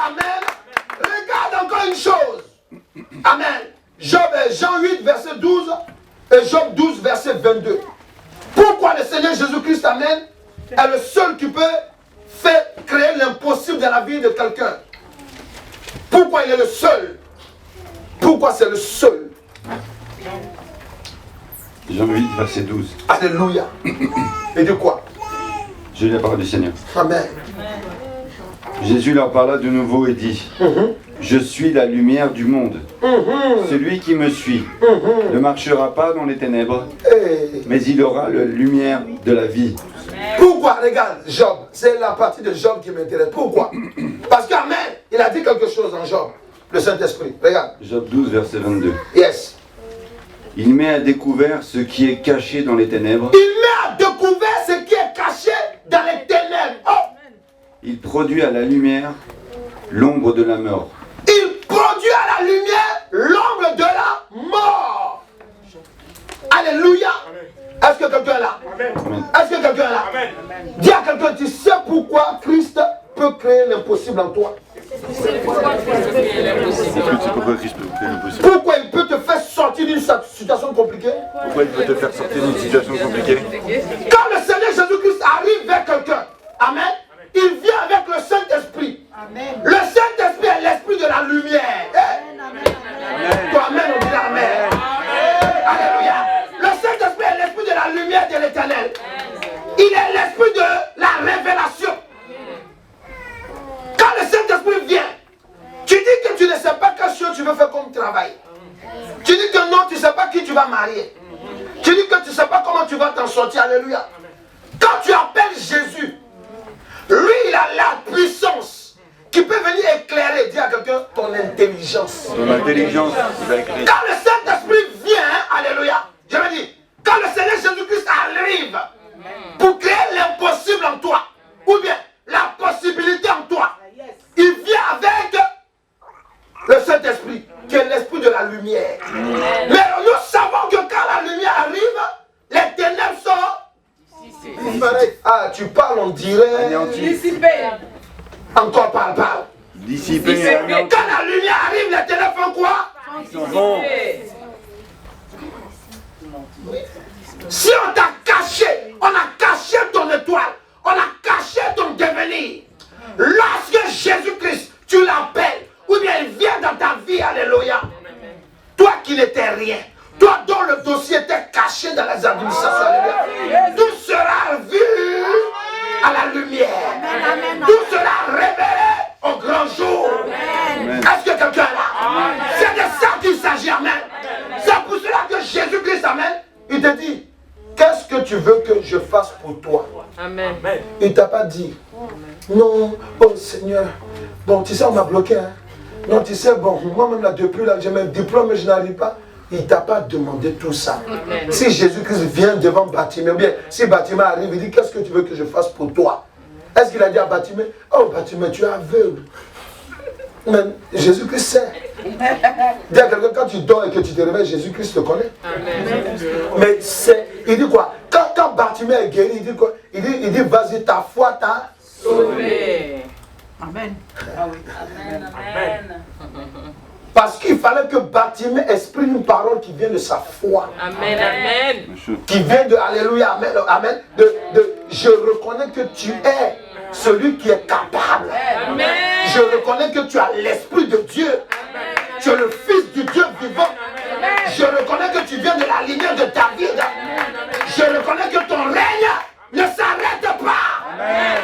[SPEAKER 2] Amen. Regarde encore une chose. Amen. Jean 8, verset 12 et Job 12, verset 22. Pourquoi le Seigneur Jésus-Christ, amen, est le seul qui peut faire créer l'impossible dans la vie de quelqu'un? Pourquoi il est le seul? Pourquoi c'est le seul?
[SPEAKER 3] Jean 8, verset 12.
[SPEAKER 2] Alléluia. Et de quoi?
[SPEAKER 3] Je lis la parole du Seigneur.
[SPEAKER 2] Amen.
[SPEAKER 3] Jésus leur parla de nouveau et dit, je suis la lumière du monde. Celui qui me suit ne marchera pas dans les ténèbres, mais il aura la lumière de la vie.
[SPEAKER 2] Pourquoi? Regarde, Job, c'est la partie de Job qui m'intéresse. Pourquoi? Parce qu'Amen, il a dit quelque chose en Job, le Saint-Esprit. Regarde.
[SPEAKER 3] Job 12, verset 22.
[SPEAKER 2] Yes.
[SPEAKER 3] Il met à découvert ce qui est caché dans les ténèbres.
[SPEAKER 2] Il met à découvert ce qui est caché dans les ténèbres. Oh!
[SPEAKER 3] Il produit à la lumière l'ombre de la mort.
[SPEAKER 2] Il produit à la lumière l'ombre de la mort. Alléluia. Est-ce que quelqu'un est là?
[SPEAKER 3] Amen.
[SPEAKER 2] Est-ce que quelqu'un est là? Dis à quelqu'un, tu sais pourquoi Christ peut créer l'impossible en toi?
[SPEAKER 3] C'est pourquoi Christ peut créer l'impossible.
[SPEAKER 2] Pourquoi il peut te faire sortir d'une situation compliquée?
[SPEAKER 3] Pourquoi il peut te faire sortir d'une situation compliquée?
[SPEAKER 2] Quand le Seigneur Jésus-Christ arrive vers quelqu'un, amen, il vient avec le Saint-Esprit. Le Saint-Esprit est l'esprit de la lumière. Toi, amen, on dit amen. Alléluia. Le Saint-Esprit est l'esprit de la lumière de l'Éternel. Il est l'esprit de la révélation. Quand le Saint-Esprit vient, tu dis que tu ne sais pas quelle chose tu veux faire comme travail. Tu dis que non, tu ne sais pas qui tu vas marier. Tu dis que tu ne sais pas comment tu vas t'en sortir. Alléluia. Quand Quand tu appelles Jésus, lui, il a la puissance qui peut venir éclairer, dire à quelqu'un, ton intelligence.
[SPEAKER 3] Ton intelligence, il a écrit.
[SPEAKER 2] Quand le Saint-Esprit vient, alléluia, je veux dire, quand le Seigneur Jésus-Christ arrive pour créer l'impossible en toi, ou bien la possibilité en toi, il vient avec le Saint-Esprit, qui est l'esprit de la lumière. Mais nous savons que quand la lumière arrive, les ténèbres sont... Ah, tu parles, on dirait...
[SPEAKER 1] Dissipé.
[SPEAKER 2] Encore parle.
[SPEAKER 3] Dissipé.
[SPEAKER 2] Et quand la lumière arrive, les ténèbres font quoi?
[SPEAKER 3] Bon.
[SPEAKER 2] Si on t'a caché, on a caché ton étoile, on a caché ton devenir. Lorsque Jésus-Christ, tu l'appelles, ou bien il vient dans ta vie, alléluia. Toi qui n'étais rien, toi dont le dossier était caché dans les administrations, alléluia. Tout sera vu à la lumière. Tout sera révélé au grand jour. Est-ce que quelqu'un est là? C'est de ça qu'il s'agit, amen. C'est pour cela que Jésus-Christ, amen, il te dit, qu'est-ce que tu veux que je fasse pour toi?
[SPEAKER 1] Amen.
[SPEAKER 2] Il ne t'a pas dit, non, oh Seigneur, bon, tu sais, on m'a bloqué, hein. Non, tu sais, bon, moi-même, là, depuis là, j'ai mes diplômes et je n'arrive pas. Il ne t'a pas demandé tout ça. Amen. Si Jésus-Christ vient devant Bartimée, ou bien si Bartimée arrive, il dit, qu'est-ce que tu veux que je fasse pour toi? Est-ce qu'il a dit à Bartimée, oh Bartimée, tu es aveugle? Mais Jésus-Christ sait. Dis à quelqu'un, quand tu dors et que tu te réveilles, Jésus-Christ te connaît. Amen. Mais c'est, il dit quoi? Quand Bartimée est guéri, il dit quoi? Il dit vas-y, ta foi t'a sauvé.
[SPEAKER 5] Amen.
[SPEAKER 1] Ah oui. Amen.
[SPEAKER 2] Parce qu'il fallait que Bartimée exprime une parole qui vient de sa foi.
[SPEAKER 1] Amen. Amen.
[SPEAKER 2] Qui vient de Alléluia, Amen. Amen. Je reconnais que tu es celui qui est capable.
[SPEAKER 1] Amen.
[SPEAKER 2] Je reconnais que tu as l'Esprit de Dieu. Amen. Tu es le Fils du Dieu vivant. Amen. Je reconnais que tu viens de la lignée de David. Amen. Je reconnais que ton règne ne s'arrête pas. Amen.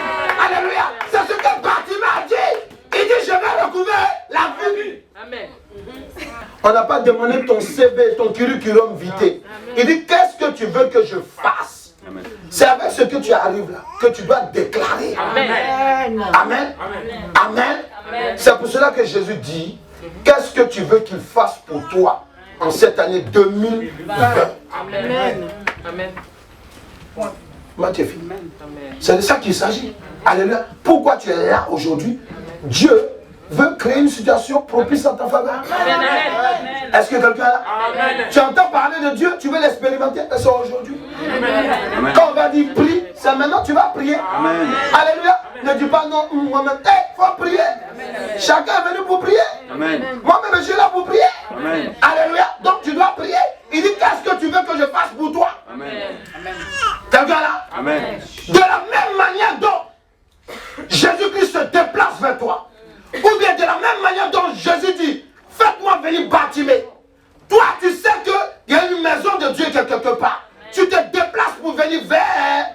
[SPEAKER 2] Alléluia. C'est ce que Bartimée a dit. Il dit, je vais recouvrir la vue. Amen. On n'a pas demandé ton CV, ton curriculum vitae. Il dit, qu'est-ce que tu veux que je fasse? Amen. C'est avec ce que tu arrives là que tu dois déclarer. Amen. Amen. Amen. Amen. C'est pour cela que Jésus dit, qu'est-ce que tu veux qu'il fasse pour toi en cette année 2020? Amen. Amen. C'est de ça qu'il s'agit. Alléluia. Pourquoi tu es là aujourd'hui? Dieu veut créer une situation propice en ta faveur. Est-ce que quelqu'un est là? Tu entends parler de Dieu, tu veux l'expérimenter, c'est aujourd'hui. Quand on va dire prie, c'est maintenant tu vas prier. Amen. Alléluia. Ne dis pas non, moi-même. Il faut prier. Amen. Chacun est venu pour prier. Moi-même, je suis là pour prier. Amen. Alléluia. Donc tu dois prier. Il dit, qu'est-ce que tu veux que je fasse pour toi? Amen. Quelqu'un là? Amen. De la même manière dont Jésus-Christ se déplace vers toi, ou bien de la même manière dont Jésus dit, faites-moi venir Bartimée. Toi, tu sais qu'il y a une maison de Dieu quelque part. Tu te déplaces pour venir vers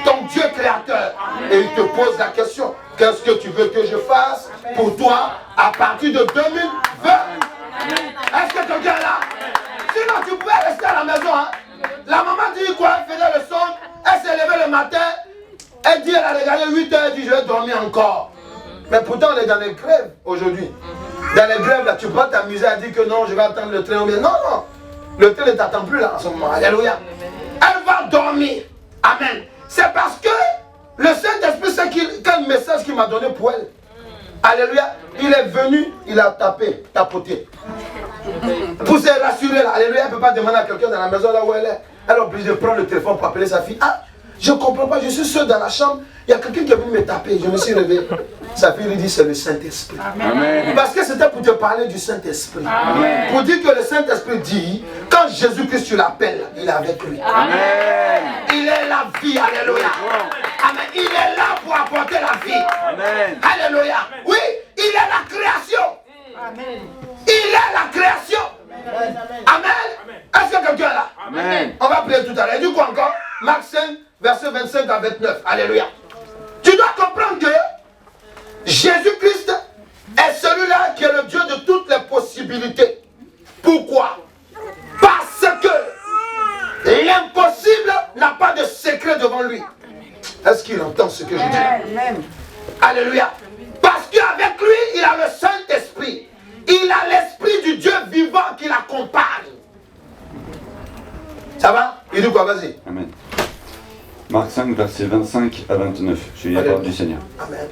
[SPEAKER 2] ton Dieu créateur. Et il te pose la question, qu'est-ce que tu veux que je fasse pour toi à partir de 2020? Est-ce que quelqu'un est là? Sinon, tu pouvais rester à la maison. Hein? La maman dit quoi? Elle faisait le son. Elle s'est levée le matin. Elle dit, elle a regardé 8 heures. Elle dit, je vais dormir encore. Mais pourtant, on est dans les grèves aujourd'hui. Dans les grèves, là, tu peux pas t'amuser à dire que non, je vais attendre le train. Non, non. Le train ne t'attend plus là en ce moment. Alléluia. Elle va dormir. Amen. C'est parce que le Saint-Esprit, c'est quel message qu'il m'a donné pour elle. Alléluia. Il est venu, il a tapoté. Pour se rassurer là. Alléluia. Elle ne peut pas demander à quelqu'un dans la maison là où elle est. Elle est obligée de prendre le téléphone pour appeler sa fille. Ah, je ne comprends pas, je suis seul dans la chambre. Il y a quelqu'un qui est venu me taper. Je me suis réveillé. Sa fille lui dit, c'est le Saint-Esprit. Parce que c'était pour te parler du Saint-Esprit. Pour dire que le Saint-Esprit dit, quand Jésus-Christ tu l'appelles, il est avec lui. Amen. Il est la vie. Alléluia. Amen. Il est là pour apporter la vie. Amen. Alléluia. Oui, il est la création. Amen. Il est la création. Amen. Est-ce que quelqu'un est là? Amen. On va prier tout à l'heure. Du coup encore, Marc 5, verset 25 à 29. Alléluia. Tu dois comprendre que Jésus-Christ est celui-là qui est le Dieu de toutes les possibilités. Pourquoi? Parce que l'impossible n'a pas de secret devant lui. Alléluia. Parce qu'avec lui, il a le Saint-Esprit. Il a l'Esprit du Dieu vivant qui l'accompagne. Ça va? Il dit quoi? Vas-y.
[SPEAKER 3] Amen. Marc 5, versets 25 à 29. Je lis la parole du Seigneur.
[SPEAKER 2] Amen.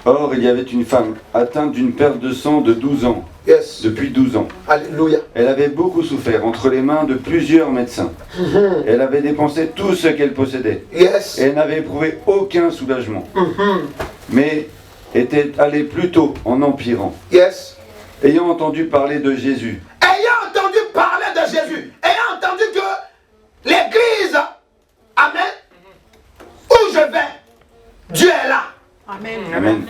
[SPEAKER 3] Or, il y avait une femme atteinte d'une perte de sang de 12 ans.
[SPEAKER 2] Yes.
[SPEAKER 3] Depuis 12 ans.
[SPEAKER 2] Alléluia.
[SPEAKER 3] Elle avait beaucoup souffert entre les mains de plusieurs médecins. Elle avait dépensé tout ce qu'elle possédait.
[SPEAKER 2] Yes.
[SPEAKER 3] Et elle n'avait éprouvé aucun soulagement. Mais était allée plutôt en empirant.
[SPEAKER 2] Yes.
[SPEAKER 3] Ayant entendu parler de Jésus.
[SPEAKER 2] Ayant entendu parler de Jésus. Ayant entendu que l'église, amen, où je vais, Dieu est là.
[SPEAKER 4] Amen.
[SPEAKER 3] Amen.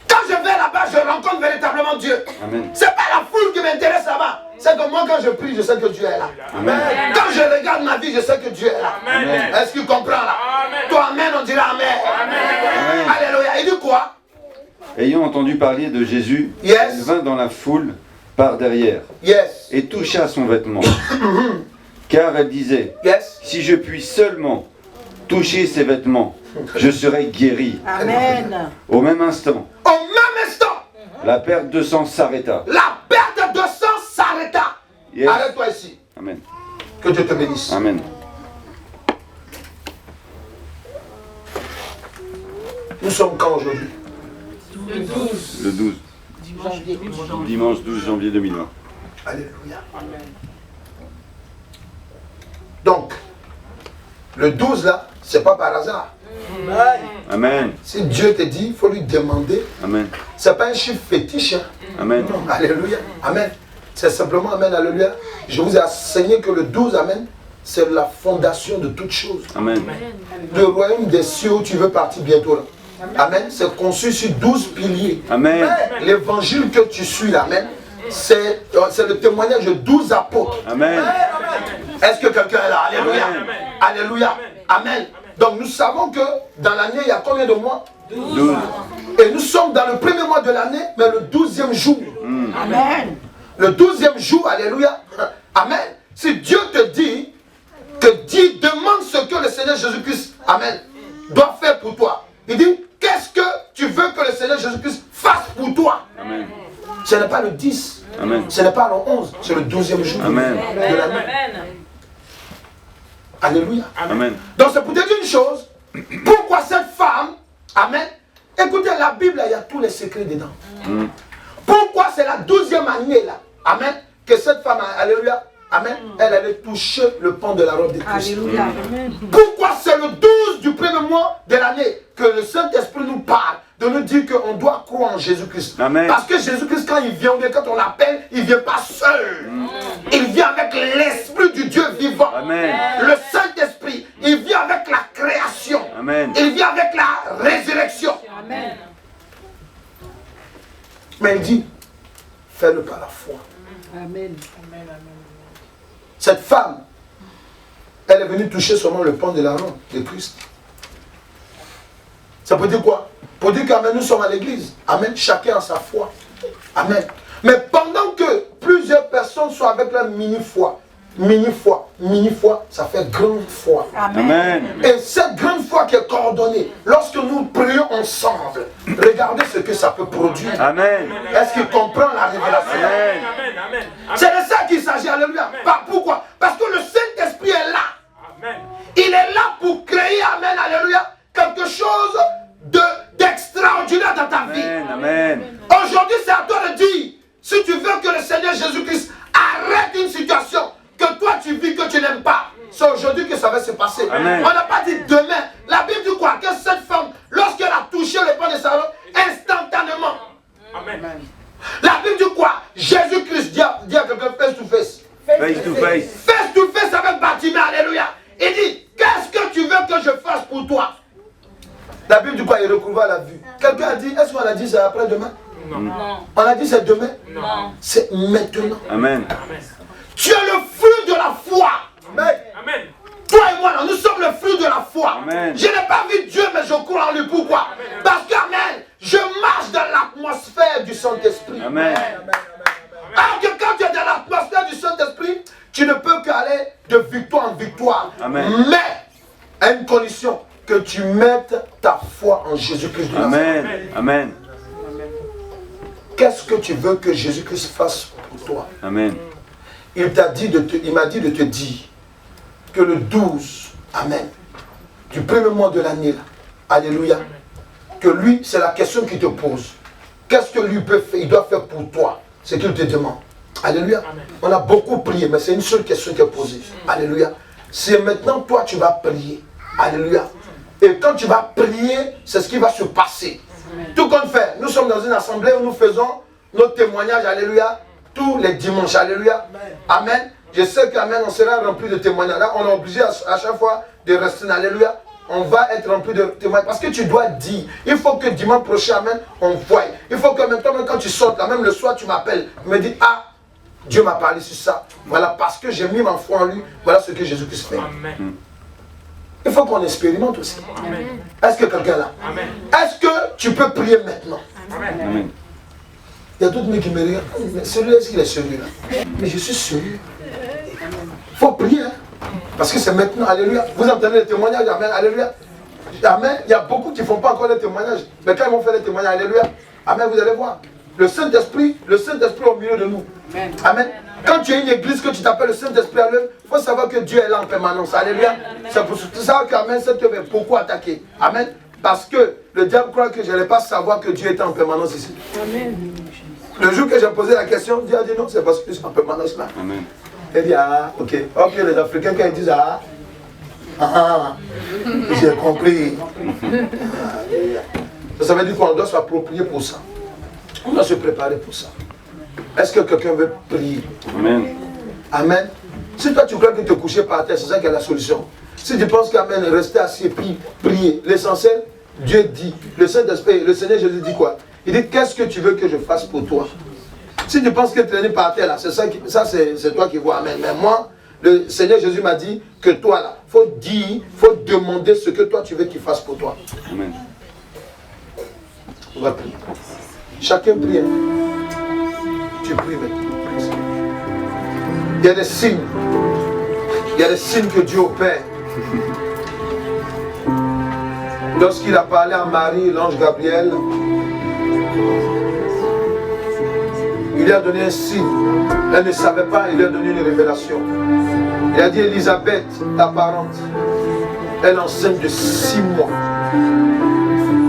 [SPEAKER 2] Quand je vais là-bas, je rencontre véritablement Dieu.
[SPEAKER 3] Amen.
[SPEAKER 2] C'est pas la foule qui m'intéresse là-bas. C'est que moi, quand je prie, je sais que Dieu est là.
[SPEAKER 3] Amen.
[SPEAKER 2] Quand je regarde ma vie, je sais que Dieu est là.
[SPEAKER 3] Amen.
[SPEAKER 2] Est-ce qu'il comprend là?
[SPEAKER 1] Amen.
[SPEAKER 2] Toi, amen, on dira amen.
[SPEAKER 3] Amen.
[SPEAKER 2] Alléluia. Il dit quoi?
[SPEAKER 3] Ayant entendu parler de Jésus,
[SPEAKER 2] Yes.
[SPEAKER 3] elle vint dans la foule par derrière
[SPEAKER 2] Yes.
[SPEAKER 3] et toucha son vêtement. Car elle disait,
[SPEAKER 2] Yes.
[SPEAKER 3] si je puis seulement toucher ses vêtements, je serai guéri.
[SPEAKER 4] Amen.
[SPEAKER 3] Au même instant,
[SPEAKER 2] Au même instant,
[SPEAKER 3] la perte de sang s'arrêta.
[SPEAKER 2] la perte de sang s'arrêta.
[SPEAKER 3] Yes.
[SPEAKER 2] Arrête-toi ici.
[SPEAKER 3] Amen.
[SPEAKER 2] Que Dieu te bénisse.
[SPEAKER 3] Amen.
[SPEAKER 2] Nous sommes quand aujourd'hui?
[SPEAKER 3] Le 12. Dimanche 12 janvier 2020.
[SPEAKER 2] Alléluia. Donc, le 12 là, c'est pas par hasard.
[SPEAKER 3] Amen.
[SPEAKER 2] Si Dieu te dit, il faut lui demander.
[SPEAKER 3] Amen.
[SPEAKER 2] C'est pas un chiffre fétiche. Hein.
[SPEAKER 3] Amen.
[SPEAKER 2] Alléluia. Amen. C'est simplement Amen. Alléluia. Je vous ai enseigné que le 12, Amen, c'est la fondation de toute chose.
[SPEAKER 3] Amen.
[SPEAKER 2] Le royaume des cieux où tu veux partir bientôt là. Amen. C'est conçu sur 12 piliers.
[SPEAKER 3] Amen.
[SPEAKER 2] L'évangile que tu suis là, Amen, c'est le témoignage de 12 apôtres.
[SPEAKER 3] Amen.
[SPEAKER 2] Est-ce que quelqu'un est là? Alléluia.
[SPEAKER 3] Amen.
[SPEAKER 2] Alléluia. Amen. Donc nous savons que dans l'année, il y a combien de mois?
[SPEAKER 3] 12.
[SPEAKER 2] Et nous sommes dans le premier mois de l'année, mais le 12e jour.
[SPEAKER 4] Amen.
[SPEAKER 2] Le 12e jour, alléluia. Amen. Si Dieu te dit que demande ce que le Seigneur Jésus-Christ, amen, doit faire pour toi. Il dit, qu'est-ce que tu veux que le Seigneur Jésus-Christ fasse pour toi?
[SPEAKER 3] Amen.
[SPEAKER 2] Ce n'est pas le 10.
[SPEAKER 3] Amen.
[SPEAKER 2] Ce n'est pas le 11. C'est le 12e jour
[SPEAKER 3] Amen.
[SPEAKER 2] de l'année. Alléluia.
[SPEAKER 3] Amen.
[SPEAKER 2] Donc c'est pour te dire une chose. Pourquoi cette femme, amen, écoutez la Bible, il y a tous les secrets dedans. Pourquoi c'est la 12e année là, amen, que cette femme, alléluia, amen, elle allait toucher le pan de la robe de Christ.
[SPEAKER 4] Alléluia.
[SPEAKER 2] Pourquoi c'est le 12 du premier mois de l'année que le Saint-Esprit nous parle, de nous dire qu'on doit croire en Jésus-Christ.
[SPEAKER 3] Amen.
[SPEAKER 2] Parce que Jésus-Christ, quand il vient, ou bien quand on l'appelle, il ne vient pas seul. Il vient avec l'Esprit du Dieu vivant.
[SPEAKER 3] Amen.
[SPEAKER 2] Le Saint-Esprit, il vient avec la création.
[SPEAKER 3] Amen.
[SPEAKER 2] Il vient avec la résurrection.
[SPEAKER 4] Amen.
[SPEAKER 2] Mais il dit, fais-le par la foi.
[SPEAKER 4] Amen.
[SPEAKER 2] Cette femme, elle est venue toucher seulement le pan de la robe de Christ. Ça peut dire quoi? Pour dire qu'amen, nous sommes à l'église. Amen. Chacun a sa foi. Amen. Mais pendant que plusieurs personnes sont avec leur mini-foi, ça fait grande foi.
[SPEAKER 3] Amen.
[SPEAKER 2] Et cette grande foi qui est coordonnée, lorsque nous prions ensemble, regardez ce que ça peut produire.
[SPEAKER 3] Amen.
[SPEAKER 2] Est-ce qu'il comprend la révélation?
[SPEAKER 3] Amen.
[SPEAKER 2] C'est de ça qu'il s'agit, alléluia. Pourquoi? Parce que le Saint-Esprit est là. Il est là pour créer, amen, alléluia, quelque chose d'extraordinaire dans ta vie.
[SPEAKER 3] Amen.
[SPEAKER 2] Aujourd'hui, c'est à toi de dire, si tu veux que le Seigneur Jésus-Christ arrête une situation que toi tu vis, que tu n'aimes pas, c'est aujourd'hui que ça va se passer.
[SPEAKER 3] Amen.
[SPEAKER 2] On n'a pas dit demain. La Bible dit quoi? Que cette femme, lorsqu'elle a touché le pan de sa robe, instantanément. La Bible dit quoi? Jésus-Christ dit à quelqu'un face to face.
[SPEAKER 3] Face to face.
[SPEAKER 2] Face to face avec Bartimée, alléluia. Il dit, qu'est-ce que tu veux que je fasse pour toi? La Bible dit quoi? Il recouvra la vue. Quelqu'un a dit, est-ce qu'on a dit c'est après-demain?
[SPEAKER 4] Non.
[SPEAKER 2] On a dit c'est demain?
[SPEAKER 4] Non.
[SPEAKER 2] C'est maintenant.
[SPEAKER 3] Amen.
[SPEAKER 2] Tu es le fruit de la foi. Amen. Toi et moi, nous sommes le fruit de la foi.
[SPEAKER 3] Amen.
[SPEAKER 2] Je n'ai pas vu Dieu, mais je crois en lui. Pourquoi? Parce que, amen, je marche dans l'atmosphère du Saint-Esprit.
[SPEAKER 3] Amen.
[SPEAKER 2] Alors que quand tu es dans l'atmosphère du Saint-Esprit, tu ne peux qu'aller de victoire en victoire.
[SPEAKER 3] Amen.
[SPEAKER 2] Mais, à une condition, que tu mettes ta foi en en Jésus-Christ de
[SPEAKER 3] Amen.
[SPEAKER 2] Nazareth.
[SPEAKER 3] Amen.
[SPEAKER 2] Qu'est-ce que tu veux que Jésus-Christ fasse pour toi?
[SPEAKER 3] Amen.
[SPEAKER 2] Il m'a dit de te dire que le 12, Amen, du premier mois de l'année, alléluia, que lui, c'est la question qu'il te pose. Qu'est-ce que lui peut faire, il doit faire pour toi? C'est qu'il te demande. Alléluia. On a beaucoup prié, mais c'est une seule question qui est posée. Alléluia. C'est maintenant toi tu vas prier. Alléluia. Et quand tu vas prier, c'est ce qui va se passer. Tout compte fait. Nous sommes dans une assemblée où nous faisons nos témoignages. Alléluia. Tous les dimanches. Alléluia. Amen. Je sais qu'Amen, on sera rempli de témoignages. Là, on est obligé à chaque fois de rester. Alléluia. On va être rempli de témoignages. Parce que tu dois dire. Il faut que dimanche prochain, Amen, on voie. Il faut que maintenant, même quand tu sortes, là, même le soir, tu m'appelles. Tu me dis, ah, Dieu m'a parlé sur ça. Voilà, parce que j'ai mis ma foi en lui. Voilà ce que Jésus-Christ fait. Amen. Il faut qu'on expérimente aussi. Est-ce que quelqu'un là? Est-ce que tu peux prier maintenant? Amen. Il y a d'autres mecs qui me regardent. Mais celui-là, est-ce qu'il est celui-là? Mais je suis celui. Il faut prier. Hein? Parce que c'est maintenant. Alléluia. Vous entendez les témoignages? Amen. Alléluia. Amen. Il y a beaucoup qui ne font pas encore les témoignages. Mais quand ils vont faire les témoignages, alléluia. Amen. Vous allez voir. Le Saint-Esprit au milieu de nous. Amen. Quand tu es une église que tu t'appelles le Saint-Esprit à l'œuvre, il faut savoir que Dieu est là en permanence. Alléluia. C'est pour ça qu'Amen, cette œuvre est beaucoup attaquée. Amen. Parce que le diable croit que je n'allais pas savoir que Dieu était en permanence ici. Amen. Le jour que j'ai posé la question, Dieu a dit non, c'est parce que je suis en permanence là. Amen. Il dit ah, ok. Ok, les Africains, quand ils disent j'ai compris. Ça veut dire qu'on doit s'approprier pour ça. On doit se préparer pour ça. Est-ce que quelqu'un veut prier? Amen. Amen. Si toi tu crois que te coucher par terre, c'est ça qui est la solution. Si tu penses qu'Amen, rester assis et puis prier, l'essentiel, Dieu dit, le Saint-Esprit, le Seigneur Jésus dit quoi? Il dit, qu'est-ce que tu veux que je fasse pour toi? Si tu penses que traîner par terre, là, c'est ça, c'est toi qui vois. Amen. Mais moi, le Seigneur Jésus m'a dit que toi, là, il faut dire, il faut demander ce que toi tu veux qu'il fasse pour toi. Amen. On va prier. Chacun prie. Tu pries maintenant. Il y a des signes. Il y a des signes que Dieu opère. Lorsqu'il a parlé à Marie, l'ange Gabriel, il lui a donné un signe. Elle ne savait pas, il lui a donné une révélation. Il a dit, Élisabeth, ta parente, elle est enceinte de 6 mois.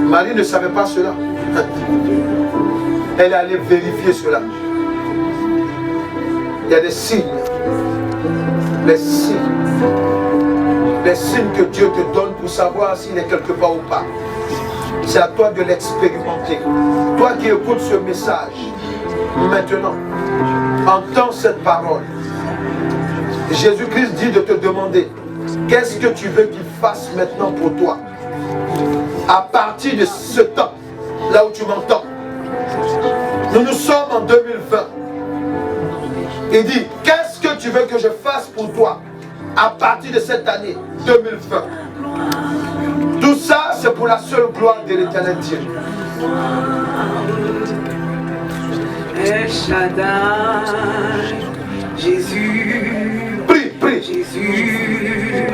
[SPEAKER 2] Marie ne savait pas cela. Elle est allée vérifier cela. Il y a des signes. Les signes. Les signes que Dieu te donne pour savoir s'il est quelque part ou pas. C'est à toi de l'expérimenter. Toi qui écoutes ce message, maintenant, entends cette parole. Jésus-Christ dit de te demander, qu'est-ce que tu veux qu'il fasse maintenant pour toi? À partir de ce temps, là où tu m'entends, nous sommes en 2020. Il dit, qu'est-ce que tu veux que je fasse pour toi à partir de cette année 2020? Tout ça, c'est pour la seule gloire de l'Éternel Dieu.
[SPEAKER 1] El Shaddai, Jésus,
[SPEAKER 2] Prie, prie.
[SPEAKER 1] Jésus,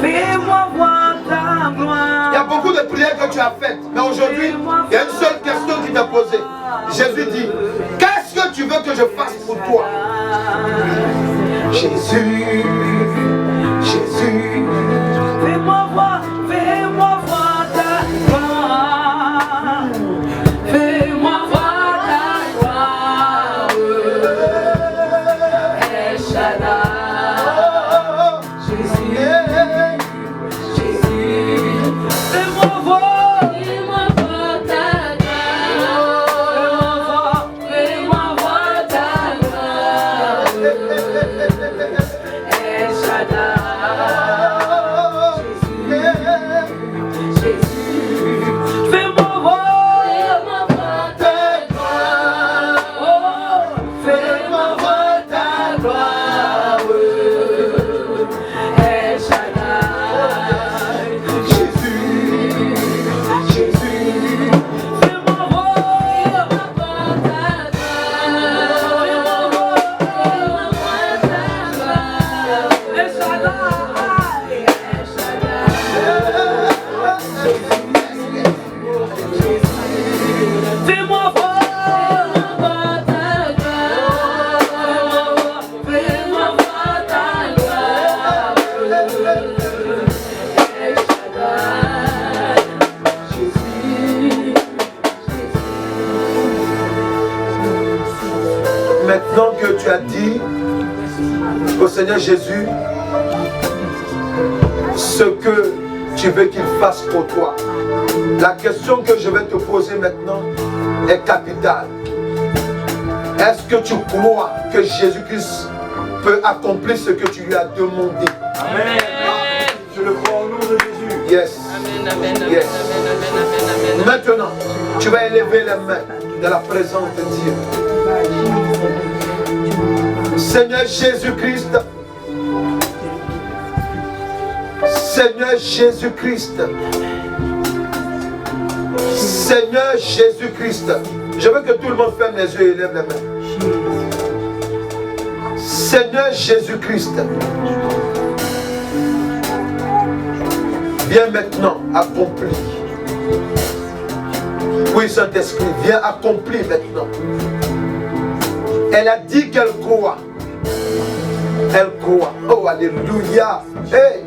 [SPEAKER 1] fais-moi voir ta gloire.
[SPEAKER 2] Il y a beaucoup de prières que tu as faites, mais aujourd'hui, il y a une seule question qui t'a posée. Jésus dit, qu'est-ce que tu veux que je fasse pour toi? Jésus, Jésus,
[SPEAKER 1] Fais-moi voir ta gloire. Fais-moi voir ta gloire. El Shaddai, Jésus, Jésus, fais-moi voir ta gloire. Fais-moi voir ta gloire.
[SPEAKER 2] as dit au Seigneur Jésus ce que tu veux qu'il fasse pour toi. La question que je vais te poser maintenant est capitale. Est-ce que tu crois que Jésus-Christ peut accomplir ce que tu lui as demandé?
[SPEAKER 6] Amen. Je le crois au nom de Jésus.
[SPEAKER 2] Yes. Yes. Maintenant, tu vas élever les mains dans la présence de Dieu. Seigneur Jésus-Christ, Seigneur Jésus-Christ, Seigneur Jésus-Christ, je veux que tout le monde ferme les yeux et lève les mains. Seigneur Jésus-Christ, viens maintenant accomplir. Oui, Saint-Esprit, viens accomplir maintenant. Elle a dit qu'elle croit. Elle croit. Oh, alléluia. Hey,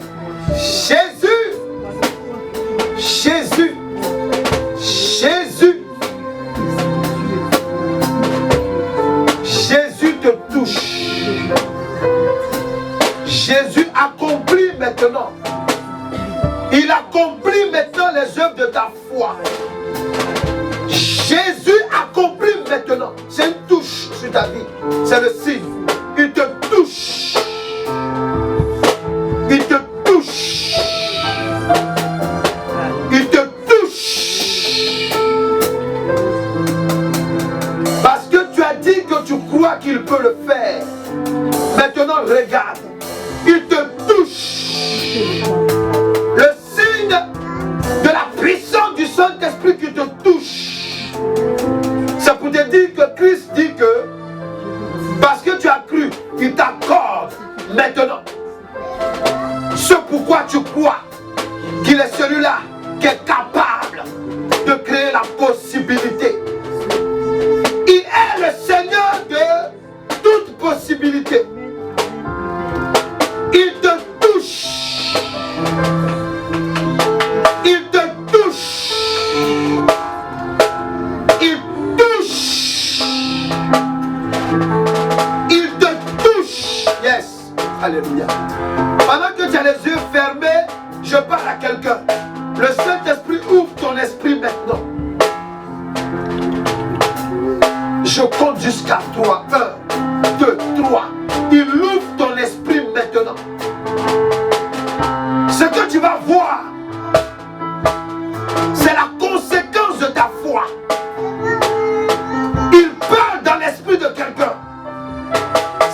[SPEAKER 2] Jésus, Jésus, Jésus, Jésus te touche. Jésus accomplit maintenant. Il accomplit maintenant les œuvres de ta foi. Jésus accomplit maintenant. C'est une touche sur ta vie. C'est le signe. Il te touche. Il te touche. Il te touche. Parce que tu as dit que tu crois qu'il peut le faire. Maintenant, regarde. Il te touche. Le signe de la puissance du Saint-Esprit qui te touche. C'est pour te dire que Christ dit que parce que tu as cru, il t'accorde maintenant ce pourquoi tu crois qu'il est celui-là qui est capable de créer la possibilité. Il est le Seigneur de toute possibilité. Il te touche. Il te touche. Il touche. Il te touche. Yes. Alléluia. Pendant que tu as les yeux fermés, je parle à quelqu'un. Le Saint-Esprit ouvre ton esprit maintenant. Je compte jusqu'à 3. 1, 2, 3. Il ouvre ton esprit maintenant. Ce que tu vas voir, c'est la conséquence de ta foi. Il parle dans l'esprit de quelqu'un.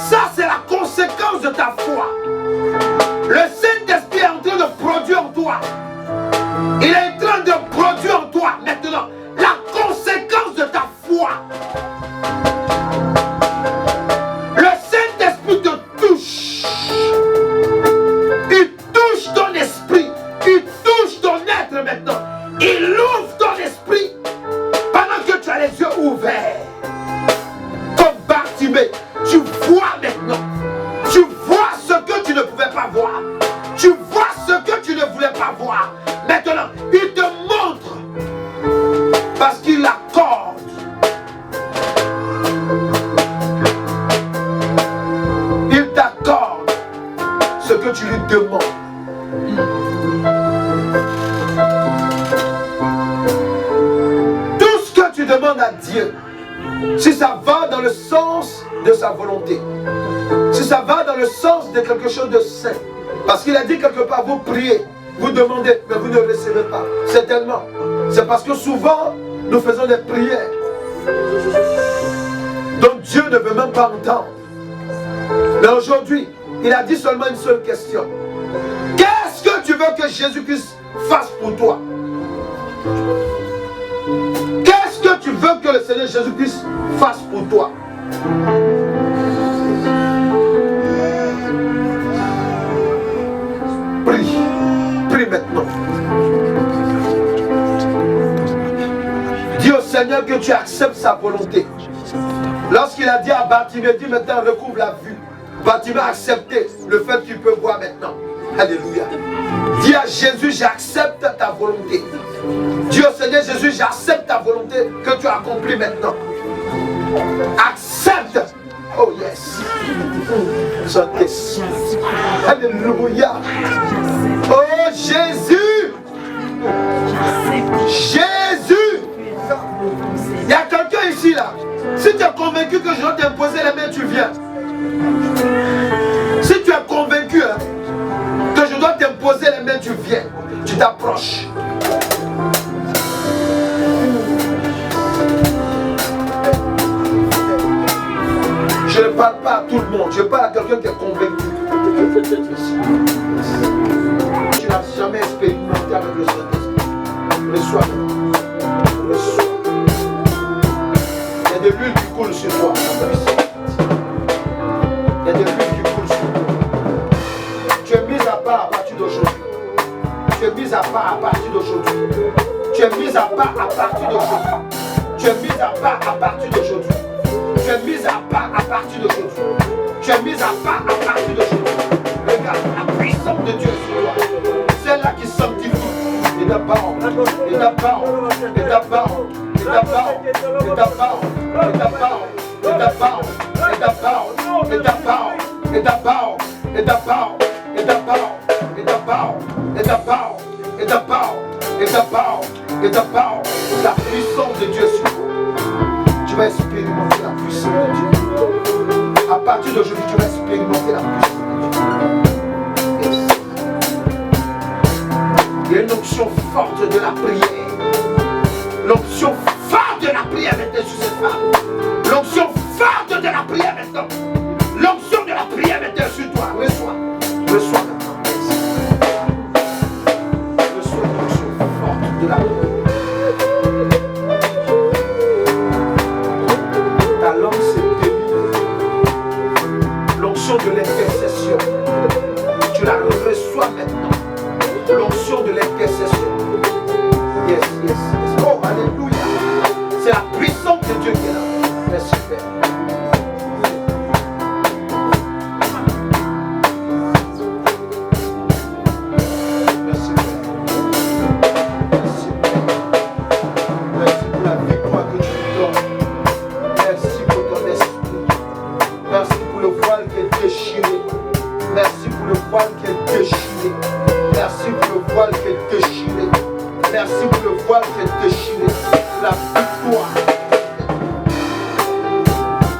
[SPEAKER 2] Ça, c'est la conséquence de ta foi. Le Saint-Esprit est en train de produire en toi. Il est en train de produire en toi maintenant la conséquence de ta foi. Le Saint-Esprit te touche. Il touche ton esprit. Il touche ton être maintenant. Il ouvre ton esprit pendant que tu as les yeux ouverts. Comme Bartimée, tu vois maintenant. Tu vois ce que tu ne pouvais pas voir. Tu vois ce que tu ne voulais pas voir. Maintenant, il te montre. Parce qu'il accorde. Il t'accorde ce que tu lui demandes. Tout ce que tu demandes à Dieu, si ça va dans le sens de sa volonté, si ça va dans le sens de quelque chose de saint, parce qu'il a dit quelque part, vous priez, vous demandez, mais vous ne recevez pas. Certainement. C'est parce que souvent, nous faisons des prières dont Dieu ne veut même pas entendre. Mais aujourd'hui, il a dit seulement une seule question. Qu'est-ce que tu veux que Jésus-Christ fasse pour toi? Qu'est-ce que tu veux que le Seigneur Jésus-Christ fasse pour toi? Prie. Prie maintenant. Dis au Seigneur que tu acceptes sa volonté. Lorsqu'il a dit à Bartimée, dit maintenant recouvre la vue. Bartimée a accepté le fait qu'il peut voir maintenant. Alléluia. Dis à Jésus, j'accepte ta volonté. Dis au Seigneur Jésus, j'accepte ta volonté que tu as accomplie maintenant. Accepte. Oh yes. Saint-Esprit. Alléluia. Oh Jésus. Jésus. Il y a quelqu'un ici là. Si tu es convaincu que je dois t'imposer les mains, tu viens. Si tu es convaincu hein, que je dois t'imposer les mains, tu viens. Tu t'approches. Je ne parle pas à tout le monde, je parle à quelqu'un qui est convaincu. Tu n'as jamais expérimenté avec le Saint-Esprit. Reçois. Reçois. Il y a de l'huile qui coule sur toi. Il y a de l'huile qui coule sur toi. Tu es mis à part à partir d'aujourd'hui. Tu es mis à part à partir d'aujourd'hui. Tu es mis à part à partir d'aujourd'hui. Tu es mis à part à partir d'aujourd'hui. Tu es mis à part à partir d'aujourd'hui. Tu es mis à part à partir d'aujourd'hui. Regarde la puissance de Dieu sur toi. Celle-là qui sanctifie. Et d'abord, et d'abord, et d'abord, et d'abord, et d'abord, et d'abord, et d'abord, et d'abord, et d'abord, et d'abord, et d'abord, et d'abord, et d'abord, et d'abord, et d'abord, et d'abord, et d'abord, la puissance de Dieu sur toi. Tu vas expérimenter la puissance de Dieu. À partir d'aujourd'hui, tu vas expérimenter la puissance de Dieu. Il y a une onction forte de la prière. L'onction forte de la prière maintenant sur cette femme. L'onction forte de la prière maintenant. L'onction de la prière maintenant sur toi. Reçois. Reçois maintenant. Reçois l'onction forte de la prière. Ta langue se délivre. L'onction de l'intercession. Tu la reçois maintenant. L'onction de l'intercession. Yes, yes, yes. Oh, alléluia. C'est la puissance de Dieu qui est là. Merci, Père. Merci, Père. Merci, Père. Merci pour la victoire que tu nous donnes. Merci pour ton esprit. Merci pour le voile qui est déchiré. Merci pour le voile qui est déchiré. Merci pour le voile qui est déchiré. Merci pour le voile qui est déchiré. La victoire.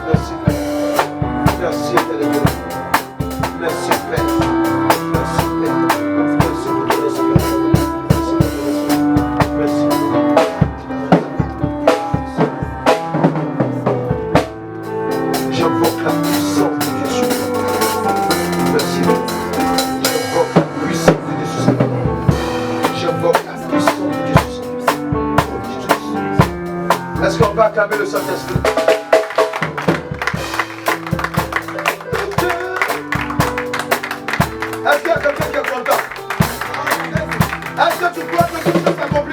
[SPEAKER 2] Merci Père. Merci Éternel. Merci Père. Merci Père. Merci pour ton esprit. Merci pour ton esprit. Merci. J'invoque la puissance de Dieu sur toi. Merci. J'invoque la puissance de Dieu sur toi. J'invoque la puissance de Dieu sur toi. Est-ce qu'on peut acclamer le Saint-Esprit? Est-ce qu'il y a quelqu'un qui est content? Est-ce que tu crois que tout ça s'accomplit?